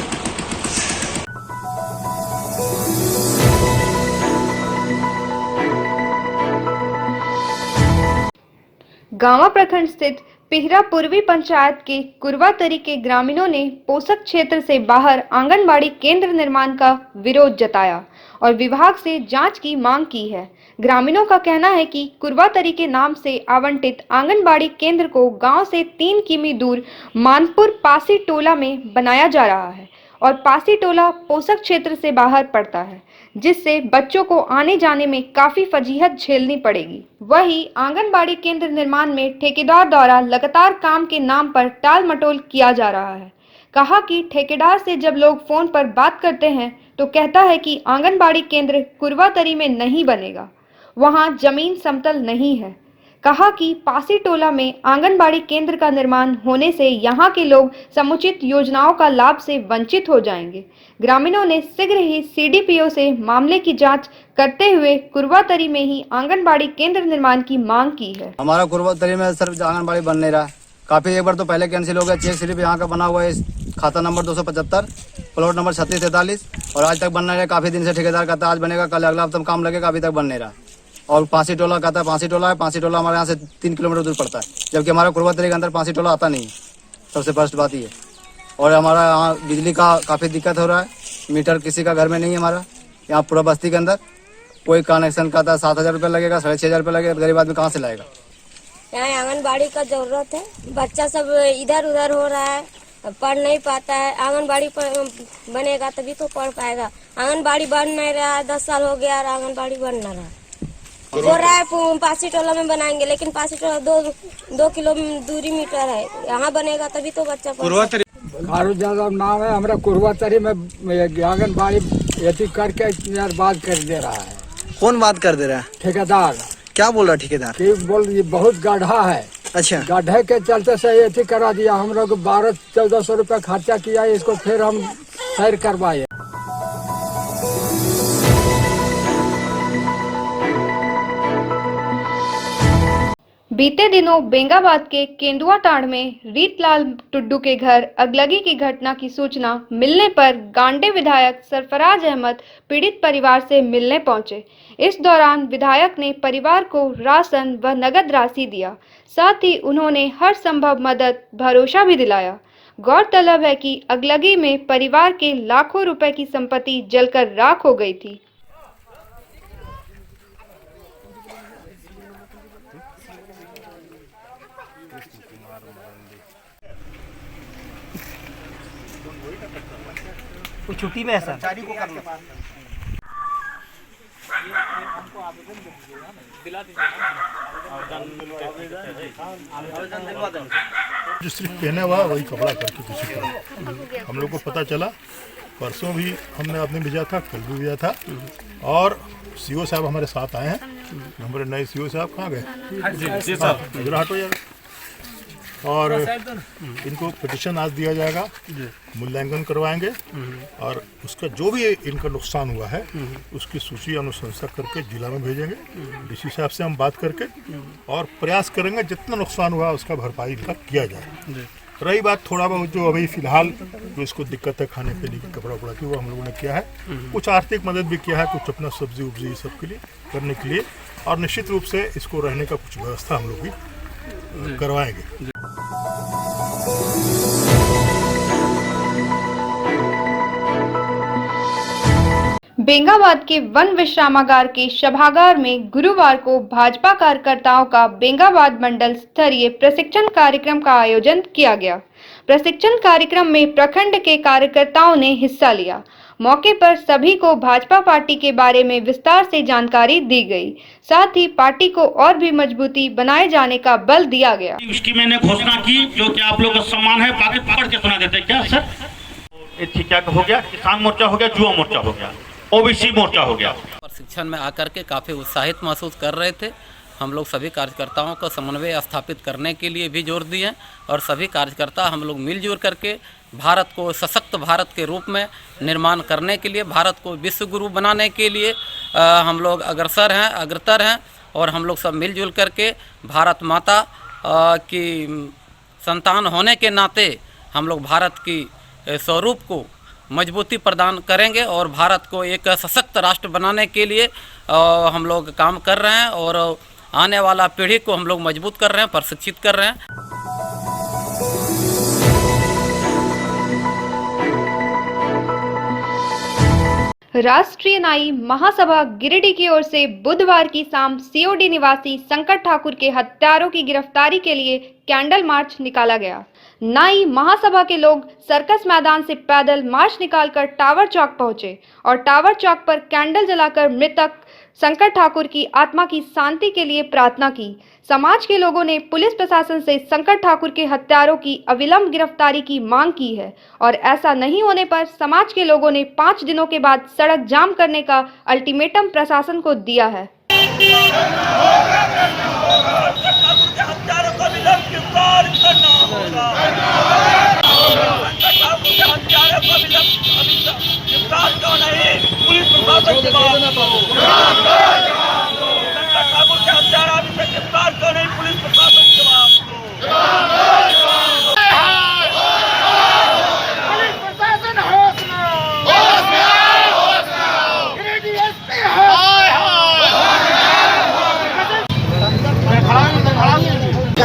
गांवा प्रखंड स्थित पिहरा पूर्वी पंचायत के कुरवातरी के ग्रामीणों ने पोषक क्षेत्र से बाहर आंगनबाड़ी केंद्र निर्माण का विरोध जताया और विभाग से जांच की मांग की है। ग्रामीणों का कहना है कि कुरवातरी के नाम से आवंटित आंगनबाड़ी केंद्र को गांव से 3 किमी दूर मानपुर पासी टोला में बनाया जा रहा है और पासी टोला पोषक क्षेत्र से बाहर पड़ता है, जिससे बच्चों को आने जाने में काफी फजीहत झेलनी पड़ेगी। वहीं आंगनबाड़ी केंद्र निर्माण में ठेकेदार द्वारा लगातार काम के नाम पर टाल मटोल किया जा रहा है। कहा कि ठेकेदार से जब लोग फोन पर बात करते हैं तो कहता है कि आंगनबाड़ी केंद्र कुरवातरी में नहीं बनेगा, वहां जमीन समतल नहीं है। कहा कि पासी टोला में आंगनबाड़ी केंद्र का निर्माण होने से यहां के लोग समुचित योजनाओं का लाभ से वंचित हो जाएंगे। ग्रामीणों ने शीघ्र ही सीडीपीओ से मामले की जांच करते हुए कुरवातरी में ही आंगनबाड़ी केंद्र निर्माण की मांग की है। हमारा कुरवातरी में सिर्फ आंगनबाड़ी बन नहीं रहा, काफी एक बार तो पहले कैंसिल हो गया। चेक सिर्फ यहाँ का बना हुआ है, खाता नंबर 275 प्लॉट नंबर 3643 और आज तक बन नहीं रहा। काफी दिन से ठेकेदार कहता है आज बनेगा, कल अगला हफ्ता काम लगेगा, अभी तक बन नहीं रहा। और पासी टोला कहता है पासी टोला है, पासी टोला हमारे यहाँ से 3 किलोमीटर दूर पड़ता है, जबकि हमारा कुरवातरी के अंदर पासी टोला आता नहीं है। सबसे फर्स्ट बात ये। और हमारा यहाँ बिजली का काफ़ी दिक्कत हो रहा है, मीटर किसी का घर में नहीं है। हमारा यहाँ पूरा बस्ती के अंदर कोई कनेक्शन का था 7,000 रुपये लगेगा, 6,500 रुपये लगेगा, गरीब आदमी कहाँ से लाएगा। यहाँ आंगनबाड़ी का जरूरत है, बच्चा सब इधर उधर हो रहा है, पढ़ नहीं पाता है। आंगनबाड़ी बनेगा तभी तो पढ़ पाएगा। आंगनबाड़ी बन नहीं रहा है, 10 साल हो गया और आंगनबाड़ी बन नहीं रहा। बोल रहा है पासी टोला में बनाएंगे, लेकिन पासी टोला 2 किलो दूरी मीटर है, यहाँ बनेगा तभी तो बच्चा कुरवातरी यादव नाम है हमारा। कुरवातरी में आंगनबाड़ी यदि करके बात कर दे रहा है। कौन बात कर दे रहा है? ठेकेदार। क्या बोल रहा है ठेकेदार? बोल बहुत गड्ढा है। अच्छा, गड्ढे के चलते से ये करा दिया। हम लोग 1200-1400 रुपया खर्चा किया, इसको फिर हम सैर करवाए। बीते दिनों बेंगाबाद के केंदुआटांड़ में रीतलाल टुड्डू के घर अगलगी की घटना की सूचना मिलने पर गांडे विधायक सरफराज अहमद पीड़ित परिवार से मिलने पहुंचे। इस दौरान विधायक ने परिवार को राशन व नगद राशि दिया, साथ ही उन्होंने हर संभव मदद भरोसा भी दिलाया। गौरतलब है कि अगलगी में परिवार के लाखों रुपए की संपत्ति जलकर राख हो गई थी। वो छुट्टी में है सर। जो सिर्फ पहना हुआ वही कपड़ा करके किसी को हम लोग को पता चला। परसों भी हमने आदमी भेजा था, कल भी भेजा था। और सीओ साहब हमारे साथ आए हैं। हमारे नए सीओ साहब कहाँ गए? जी साहब, इधर हटो यार। और इनको पिटिशन आज दिया जाएगा, मूल्यांकन करवाएंगे और उसका जो भी इनका नुकसान हुआ है उसकी सूची अनुशंसा करके जिला में भेजेंगे। डीसी साहब से हम बात करके और प्रयास करेंगे जितना नुकसान हुआ उसका भरपाई इनका किया जाए। रही बात थोड़ा बहुत जो अभी फिलहाल जो इसको दिक्कत है खाने पीने की, कपड़ा उपड़ा की, वो हम लोगों ने किया है। कुछ आर्थिक मदद भी किया है, कुछ अपना सब्जी उब्जी ये सब के लिए करने के लिए, और निश्चित रूप से इसको रहने का कुछ व्यवस्था हम लोग भी करवाएंगे। बेंगाबाद के वन विश्रामागार के सभागार में गुरुवार को भाजपा कार्यकर्ताओं का बेंगाबाद मंडल स्तरीय प्रशिक्षण कार्यक्रम का आयोजन किया गया। प्रशिक्षण कार्यक्रम में प्रखंड के कार्यकर्ताओं ने हिस्सा लिया। मौके पर सभी को भाजपा पार्टी के बारे में विस्तार से जानकारी दी गई। साथ ही पार्टी को और भी मजबूती बनाए जाने का बल दिया गया। उसकी मैंने घोषणा की, जो कि आप लोगों का सम्मान है, बाकी पकड़ के सुना देते क्या सर? क्या हो गया, किसान मोर्चा हो गया, युवा मोर्चा हो गया, ओबीसी मोर्चा हो गया। प्रशिक्षण में आकर के काफ़ी उत्साहित महसूस कर रहे थे। हम लोग सभी कार्यकर्ताओं का समन्वय स्थापित करने के लिए भी जोर दिए और सभी कार्यकर्ता हम लोग मिलजुल करके भारत को सशक्त भारत के रूप में निर्माण करने के लिए, भारत को विश्व गुरु बनाने के लिए हम लोग अग्रतर हैं और हम लोग सब मिलजुल करके भारत माता की संतान होने के नाते हम लोग भारत की स्वरूप को मजबूती प्रदान करेंगे और भारत को एक सशक्त राष्ट्र बनाने के लिए हम लोग काम कर रहे हैं और आने वाला पीढ़ी को हम लोग मजबूत कर रहे हैं, प्रशिक्षित कर रहे हैं। राष्ट्रीय नाई महासभा गिरिडीह की ओर से बुधवार की शाम सीओडी निवासी संकट ठाकुर के हत्यारों की गिरफ्तारी के लिए कैंडल मार्च निकाला गया। नाई महासभा के लोग सर्कस मैदान से पैदल मार्च निकालकर टावर चौक पहुंचे और टावर चौक पर कैंडल जलाकर मृतक संकट ठाकुर की आत्मा की शांति के लिए प्रार्थना की। समाज के लोगों ने पुलिस प्रशासन से संकट ठाकुर के हत्यारों की अविलंब गिरफ्तारी की मांग की है और ऐसा नहीं होने पर समाज के लोगों ने 5 दिनों के बाद सड़क जाम करने का अल्टीमेटम प्रशासन को दिया है।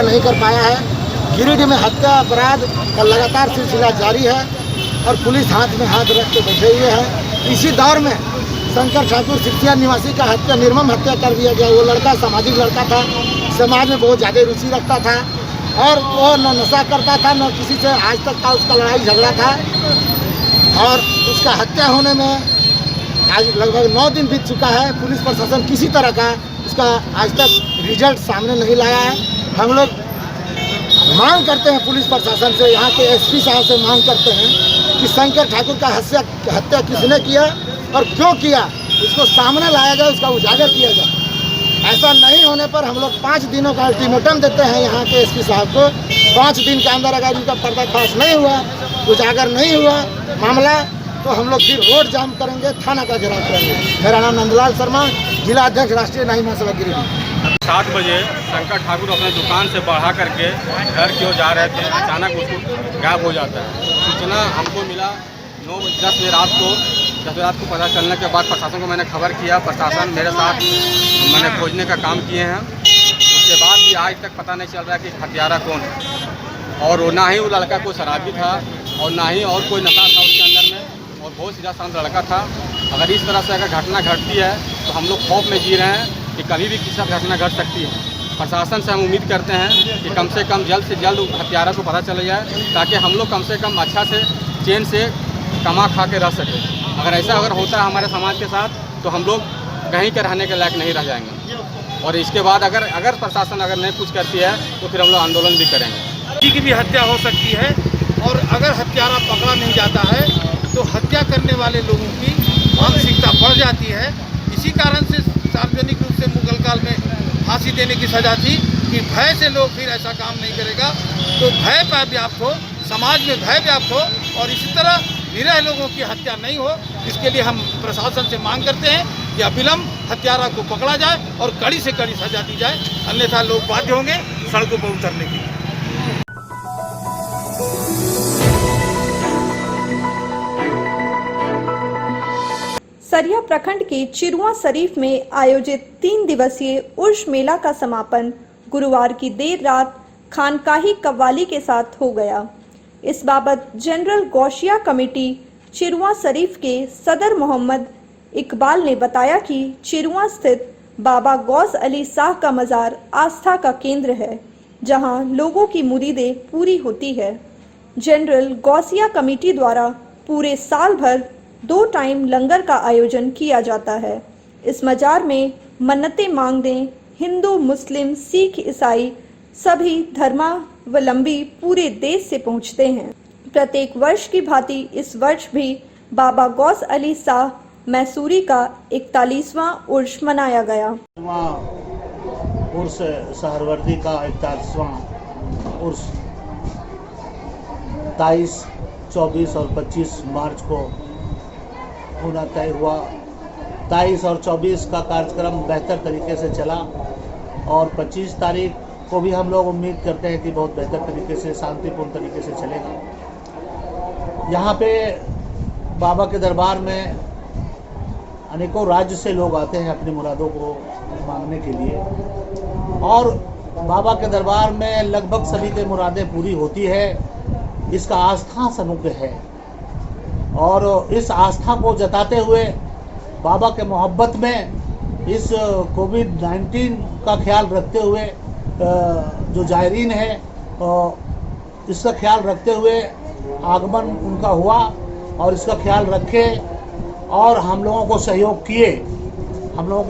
नहीं कर पाया है। गिरिडीह में हत्या अपराध का लगातार सिलसिला जारी है और पुलिस हाथ में हाथ रख के बैठे हुए हैं। इसी दौर में संकट ठाकुर सिरसिया निवासी का हत्या, निर्मम हत्या कर दिया गया। वो लड़का सामाजिक लड़का था, समाज में बहुत ज़्यादा रुचि रखता था और वो न नशा करता था न किसी से आज तक का उसका लड़ाई झगड़ा था और उसका हत्या होने में आज लगभग 9 दिन बीत चुका है। पुलिस प्रशासन किसी तरह का उसका आज तक रिजल्ट सामने नहीं लाया है। हम लोग मांग करते हैं पुलिस प्रशासन से, यहाँ के एसपी साहब से मांग करते हैं कि संकट ठाकुर का हत्या किसने किया और क्यों किया, इसको सामने लाया जाए, उसका उजागर किया जाए। ऐसा नहीं होने पर हम लोग 5 दिनों का अल्टीमेटम देते हैं यहाँ के एसपी साहब को। 5 दिन के अंदर अगर इनका पर्दाफाश नहीं हुआ, उजागर नहीं हुआ मामला, तो हम लोग फिर रोड जाम करेंगे, थाना का घेराव करेंगे। मेरा नाम नंदलाल शर्मा, जिला अध्यक्ष राष्ट्रीय नाई महासभा गिरिडीह। 7 बजे संकट ठाकुर अपने दुकान से बढ़ा करके घर की ओर जा रहे थे, अचानक उसको गायब हो जाता है। सूचना हमको मिला 10 बजे रात को पता चलने के बाद प्रशासन को मैंने खबर किया। प्रशासन मेरे साथ मैंने खोजने का काम किए हैं। उसके बाद भी आज तक पता नहीं चल रहा कि हत्यारा कौन है और ना ही वो लड़का कोई शराबी था और ना ही और कोई नशा था उसके अंदर में और बहुत सीधा शांत लड़का था। अगर इस तरह से अगर घटना घटती है तो हम लोग खौफ में जी रहे हैं कि कभी भी किसी घटना घट सकती है। प्रशासन से हम उम्मीद करते हैं कि कम से कम जल्द से जल्द हत्यारा को पता चला जाए ताकि हम लोग कम से कम अच्छा से चैन से कमा खा के रह सकें। अगर ऐसा होता है हमारे समाज के साथ तो हम लोग कहीं के रहने के लायक नहीं रह जाएंगे और इसके बाद अगर प्रशासन नहीं कुछ करती है तो फिर हम लोग आंदोलन भी करेंगे। किसी की भी हत्या हो सकती है और अगर हत्यारा पकड़ा नहीं जाता है तो हत्या करने वाले लोगों की मानसिकता बढ़ जाती है। इसी कारण से सार्वजनिक रूप से मुगल काल में फांसी देने की सज़ा थी कि भय से लोग फिर ऐसा काम नहीं करेगा। तो भय पर व्याप्त हो, समाज में भय व्याप्त हो और इसी तरह निरह लोगों की हत्या नहीं हो, इसके लिए हम प्रशासन से मांग करते हैं कि अविलंब हत्यारा को पकड़ा जाए और कड़ी से कड़ी सजा दी जाए, अन्यथा लोग बाध्य होंगे सड़कों पर उतरने के लिए। सरिया प्रखंड के चिरुआ शरीफ में आयोजित 3 दिवसीय उर्स मेला का समापन गुरुवार की देर रात खानकाही कव्वाली के साथ हो गया। इस बाबत जनरल गौसिया कमेटी चिरुआ शरीफ के सदर मोहम्मद इकबाल ने बताया कि चिरुआ स्थित बाबा गौस अली शाह का मज़ार आस्था का केंद्र है, जहां लोगों की मुरीदें पूरी होती है। जनरल गौसिया कमेटी द्वारा पूरे साल भर 2 टाइम लंगर का आयोजन किया जाता है। इस मज़ार में मन्नतें मांगने हिंदू, मुस्लिम, सिख, ईसाई सभी धर्मावलंबी पूरे देश से पहुंचते हैं। प्रत्येक वर्ष की भांति इस वर्ष भी बाबा गौस अली शाह मैसूरी का 41वां उर्स मनाया गया। उर्स सहरवर्दी का 41वां उर्स 23, 24 और 25 मार्च को होना तय हुआ। 23 और 24 का कार्यक्रम बेहतर तरीके से चला और 25 तारीख को भी हम लोग उम्मीद करते हैं कि बहुत बेहतर तरीके से, शांतिपूर्ण तरीके से चलेगा। यहाँ पे बाबा के दरबार में अनेकों राज्य से लोग आते हैं अपनी मुरादों को मांगने के लिए और बाबा के दरबार में लगभग सभी के मुरादें पूरी होती है। इसका आस्था समूह है और इस आस्था को जताते हुए बाबा के मोहब्बत में इस कोविड-19 का ख्याल रखते हुए जो जायरीन है इसका ख्याल रखते हुए आगमन उनका हुआ और इसका ख्याल रखे और हम लोगों को सहयोग किए, हम लोगों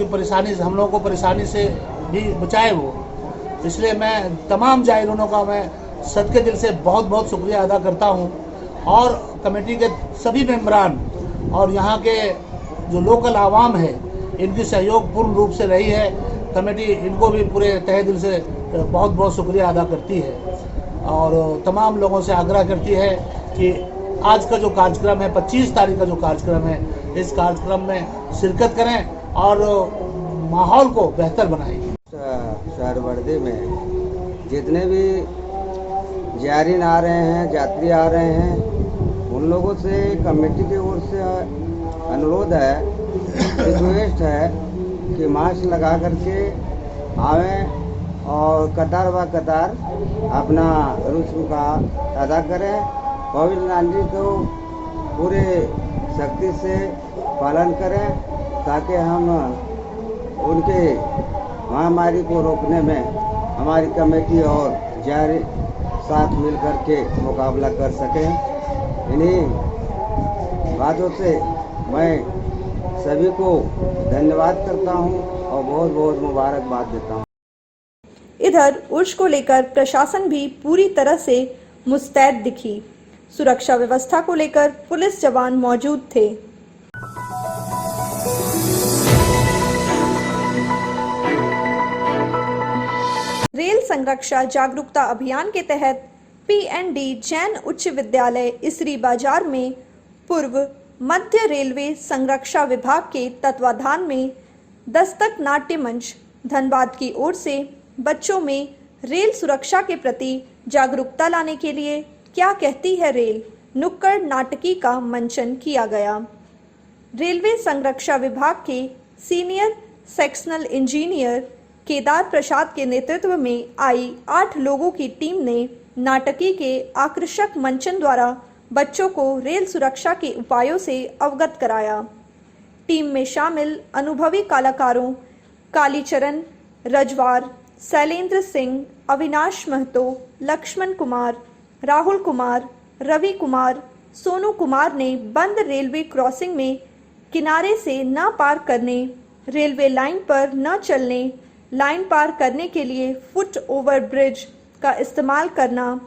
को परेशानी से भी बचाए वो। इसलिए मैं तमाम जायरीनों का मैं सदके दिल से बहुत बहुत शुक्रिया अदा करता हूँ और कमेटी के सभी मेंबरान और यहाँ के जो लोकल आवाम है इनकी सहयोग पूर्ण रूप से रही है। कमेटी इनको भी पूरे तहे दिल से बहुत बहुत शुक्रिया अदा करती है और तमाम लोगों से आग्रह करती है कि आज का जो कार्यक्रम है, 25 तारीख का जो कार्यक्रम है, इस कार्यक्रम में शिरकत करें और माहौल को बेहतर बनाएं। सहरवर्दी में जितने भी जायरीन आ रहे हैं, यात्री आ रहे हैं, उन लोगों से कमेटी की ओर से अनुरोध है, रिक्वेस्ट है कि मास्क लगा करके आवें और कतार व कतार अपना रुस्म का अदा करें। कोविड-19 को पूरे सख्ती से पालन करें ताकि हम उनके महामारी को रोकने में हमारी कमेटी और जारी साथ मिलकर के मुकाबला कर सकें। इन्हीं बातों से मैं सभी को धन्यवाद करता हूं और बहुत बहुत मुबारकबाद देता हूं। इधर उर्स को लेकर प्रशासन भी पूरी तरह से मुस्तैद दिखी। सुरक्षा व्यवस्था को लेकर पुलिस जवान मौजूद थे। रेल संरक्षा जागरूकता अभियान के तहत PND जैन उच्च विद्यालय इसरी बाजार में पूर्व मध्य रेलवे संरक्षा विभाग के तत्वाधान में दस्तक नाट्य मंच धनबाद की ओर से बच्चों में रेल सुरक्षा के प्रति जागरूकता लाने के लिए क्या कहती है रेल नुक्कड़ नाटकी का मंचन किया गया। रेलवे संरक्षा विभाग के सीनियर सेक्शनल इंजीनियर केदार प्रसाद के नेतृत्व में आई 8 लोगों की टीम ने नाटकी के आकर्षक मंचन द्वारा बच्चों को रेल सुरक्षा के उपायों से अवगत कराया। टीम में शामिल अनुभवी कलाकारों कालीचरण रजवार, शैलेंद्र सिंह, अविनाश महतो, लक्ष्मण कुमार, राहुल कुमार, रवि कुमार, सोनू कुमार ने बंद रेलवे क्रॉसिंग में किनारे से न पार करने, रेलवे लाइन पर न चलने, लाइन पार करने के लिए फुट ओवर ब्रिज का इस्तेमाल करना,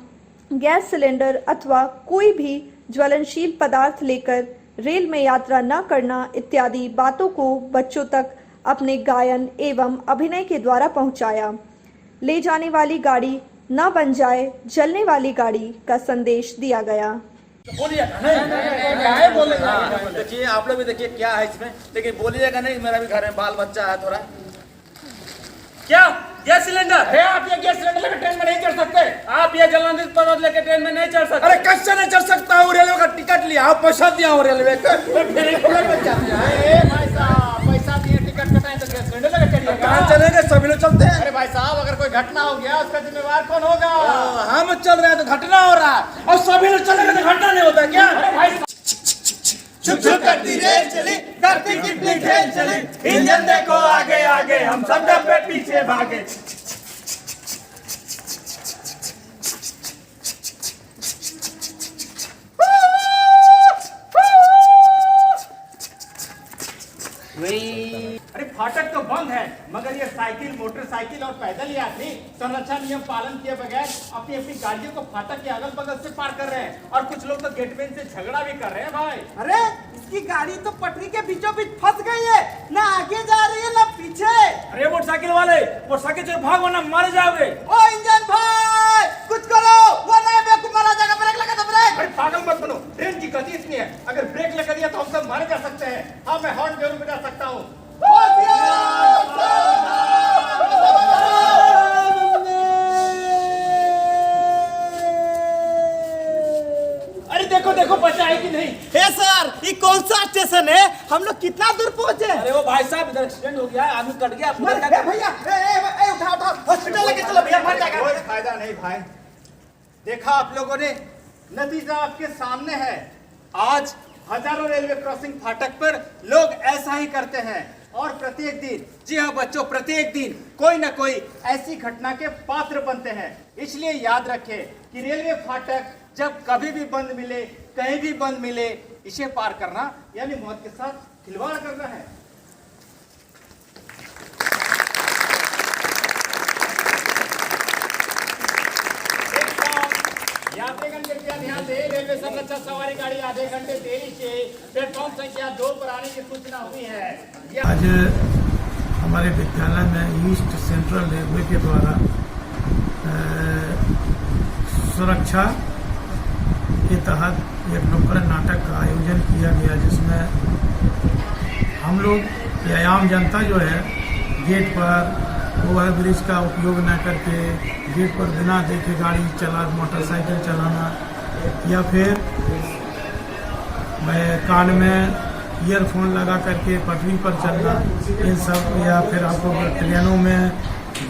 गैस सिलेंडर अथवा कोई भी ज्वलनशील पदार्थ लेकर रेल में यात्रा न करना इत्यादि बातों को बच्चों तक अपने गायन एवं अभिनय के द्वारा पहुंचाया। ले जाने वाली गाड़ी न बन जाए जलने वाली गाड़ी का संदेश दिया गया। देखिए आप लोग भी देखिए क्या है इसमें, लेकिन बोलिएगा नहीं, मेरा भी घर में बाल बच्चा है थोड़ा। क्या गैस सिलेंडर? अरे आप ये गैस सिलेंडर लेकर ट्रेन में नहीं चढ़ सकते। आप ये जलंधर पर्वत लेकर ट्रेन में नहीं चढ़ सकते। अरे कैसे नहीं चढ़ सकता हूँ? रेलवे का टिकट लिया, पैसा दिया हूँ रेलवे का, पैसा दिए टिकट कटाए तो गैस सिलेंडर लेकर चढ़िए। कहाँ चलेंगे? सभी लोग चलते हैं। अरे भाई साहब, अगर कोई घटना हो गया उसका जिम्मेवार कौन होगा? हम चल रहे हैं तो घटना हो रहा है, और सभी लोग चलेंगे तो घटना नहीं होता क्या? अरे भाई छुप छुप करती रेल चली, करती कितनी खेल चली, इंजन देखो आगे आगे, हम सब डब्बे पीछे भागे। अरे फाटक तो बंद है, मगर ये साइकिल, मोटरसाइकिल और पैदल यात्री संरक्षण नियम पालन किए बगैर अपनी अपनी गाड़ियों को फाटक के अगल बगल से पार कर रहे हैं, और कुछ लोग तो गेटमैन से झगड़ा भी कर रहे हैं। भाई अरे इसकी गाड़ी तो पटरी के बीचों बीच फंस गई है, ना आगे जा रही है ना पीछे। अरे मोटरसाइकिल वाले, मोटरसाइकिल से भागो ना मारे जाओगे। ओ इंजन भाई कुछ करो, वरना बेवकूफ मारा जाएगा। ब्रेक लगा दो, ब्रेक। अरे पागल मत बनो, ट्रेन की गति इतनी है, अगर ब्रेक लगा दिया तो हम सब मारे जा सकते हैं। हाँ मैं हॉर्न जरूर बजा सकता हूँ। अरे देखो देखो बचा है कि नहीं? हे सर, ये कौन सा स्टेशन है? हम लोग कितना दूर पहुंचे? अरे वो भाई साहब इधर एक्सीडेंट हो गया है, आदमी कट गया। भैया उठा उठा हॉस्पिटल लेके चलो भैया, मर जाएगा। कोई फायदा नहीं भाई, देखा आप लोगों ने, नतीजा आपके सामने है। आज हजारों रेलवे क्रॉसिंग फाटक पर लोग ऐसा ही करते हैं, और प्रत्येक दिन, जी हाँ बच्चों, प्रत्येक दिन कोई ना कोई ऐसी घटना के पात्र बनते हैं। इसलिए याद रखें कि रेलवे फाटक जब कभी भी बंद मिले, कहीं भी बंद मिले, इसे पार करना यानी मौत के साथ खिलवाड़ करना है। यात्रीगण कृपया ध्यान दें, रेलवे संरक्षण सवारी गाड़ी आधे घंटे देरी से प्लेटफॉर्म संख्या 2 पर आने की सूचना हुई है। आज हमारे विद्यालय में ईस्ट सेंट्रल रेलवे के द्वारा सुरक्षा के तहत एक नुक्कड़ नाटक का आयोजन किया गया, जिसमें हम लोग ये आम जनता जो है गेट पर ओवर ब्रिज का उपयोग न करके गेट पर बिना देखे गाड़ी चला, मोटरसाइकिल चलाना, या फिर कान में ईयरफोन लगा करके पटरी पर चलना, इन सब, या फिर आपको ट्रेनों में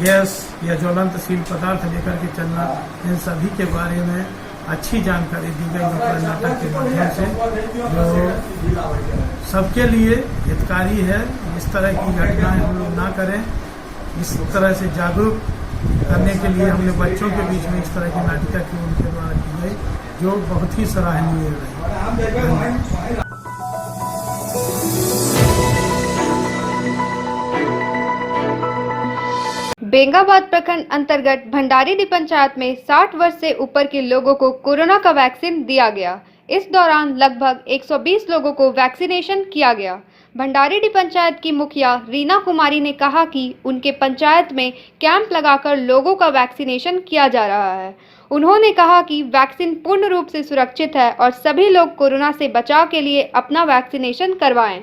गैस या ज्वलंतशील पदार्थ लेकर के चलना, इन सभी के बारे में अच्छी जानकारी दी गई नुक्कड़ नाटक के माध्यम से, जो सबके लिए हितकारी है। इस तरह की घटनाएं हम लोग ना करें, इस तरह से जागरूक करने के लिए हमने बच्चों के बीच में इस तरह की नाटिका की उनके द्वारा की गई, जो बहुत ही सराहनीय रही। बेंगाबाद प्रखंड अंतर्गत भंडारीडीह पंचायत में 60 वर्ष से ऊपर के लोगों को कोरोना का वैक्सीन दिया गया। इस दौरान लगभग 120 लोगों को वैक्सीनेशन किया गया। भंडारीडीह पंचायत की मुखिया रीना कुमारी ने कहा कि उनके पंचायत में कैंप लगाकर लोगों का वैक्सीनेशन किया जा रहा है। उन्होंने कहा कि वैक्सीन पूर्ण रूप से सुरक्षित है और सभी लोग कोरोना से बचाव के लिए अपना वैक्सीनेशन करवाएं।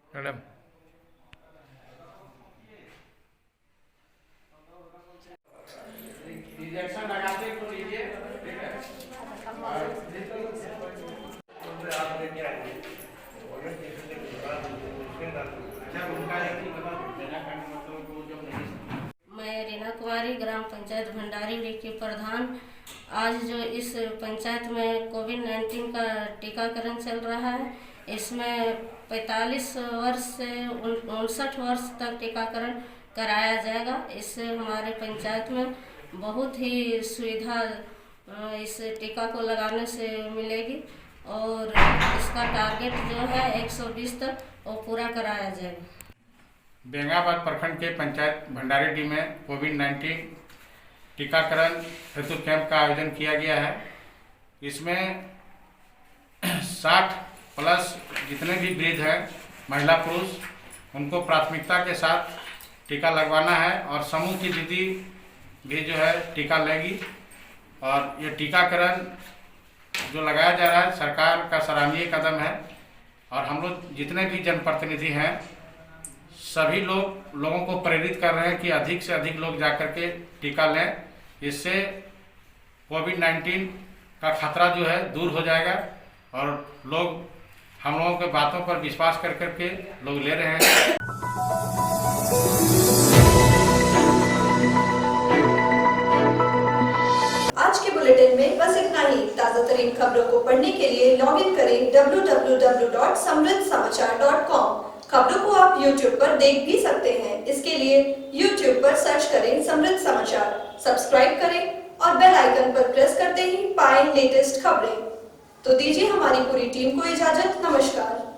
मैडम इंजेक्शन लगाते को लीजिए, ठीक है? मैं रीना कुमारी, ग्राम पंचायत भंडारीडीह की प्रधान। आज जो इस पंचायत में कोविड-19 का टीकाकरण चल रहा है, इसमें 45 वर्ष से 59 वर्ष तक टीकाकरण कराया जाएगा। इससे हमारे पंचायत में बहुत ही सुविधा इस टीका को लगाने से मिलेगी, और इसका टारगेट जो है 120 तक वो पूरा कराया जाएगा। बेंगाबाद प्रखंड के पंचायत भंडारी डी में कोविड-19 टीकाकरण हेतु कैंप का आयोजन किया गया है। इसमें 60 प्लस जितने भी वृद्ध हैं, महिला पुरुष, उनको प्राथमिकता के साथ टीका लगवाना है और समूह की दीदी भी जो है टीका लेगी। और ये टीकाकरण जो लगाया जा रहा है सरकार का सराहनीय कदम है और हम लोग जितने भी जनप्रतिनिधि हैं सभी लोगों को प्रेरित कर रहे हैं कि अधिक से अधिक लोग जाकर के टीका लें। इससे कोविड-19 का खतरा जो है दूर हो जाएगा और लोग हम लोगों के बातों पर विश्वास कर करके लोग ले रहे हैं। आज के बुलेटिन में बस इतना ही। ताजा तरीन खबरों को पढ़ने के लिए लॉग इन करें www.samriddhsamachar.com। खबरों को आप YouTube पर देख भी सकते हैं। इसके लिए YouTube पर सर्च करें समृद्ध समाचार, सब्सक्राइब करें और बेल आइकन पर प्रेस करते ही पाएं लेटेस्ट खबरें। तो दीजिए हमारी पूरी टीम को इजाजत। नमस्कार।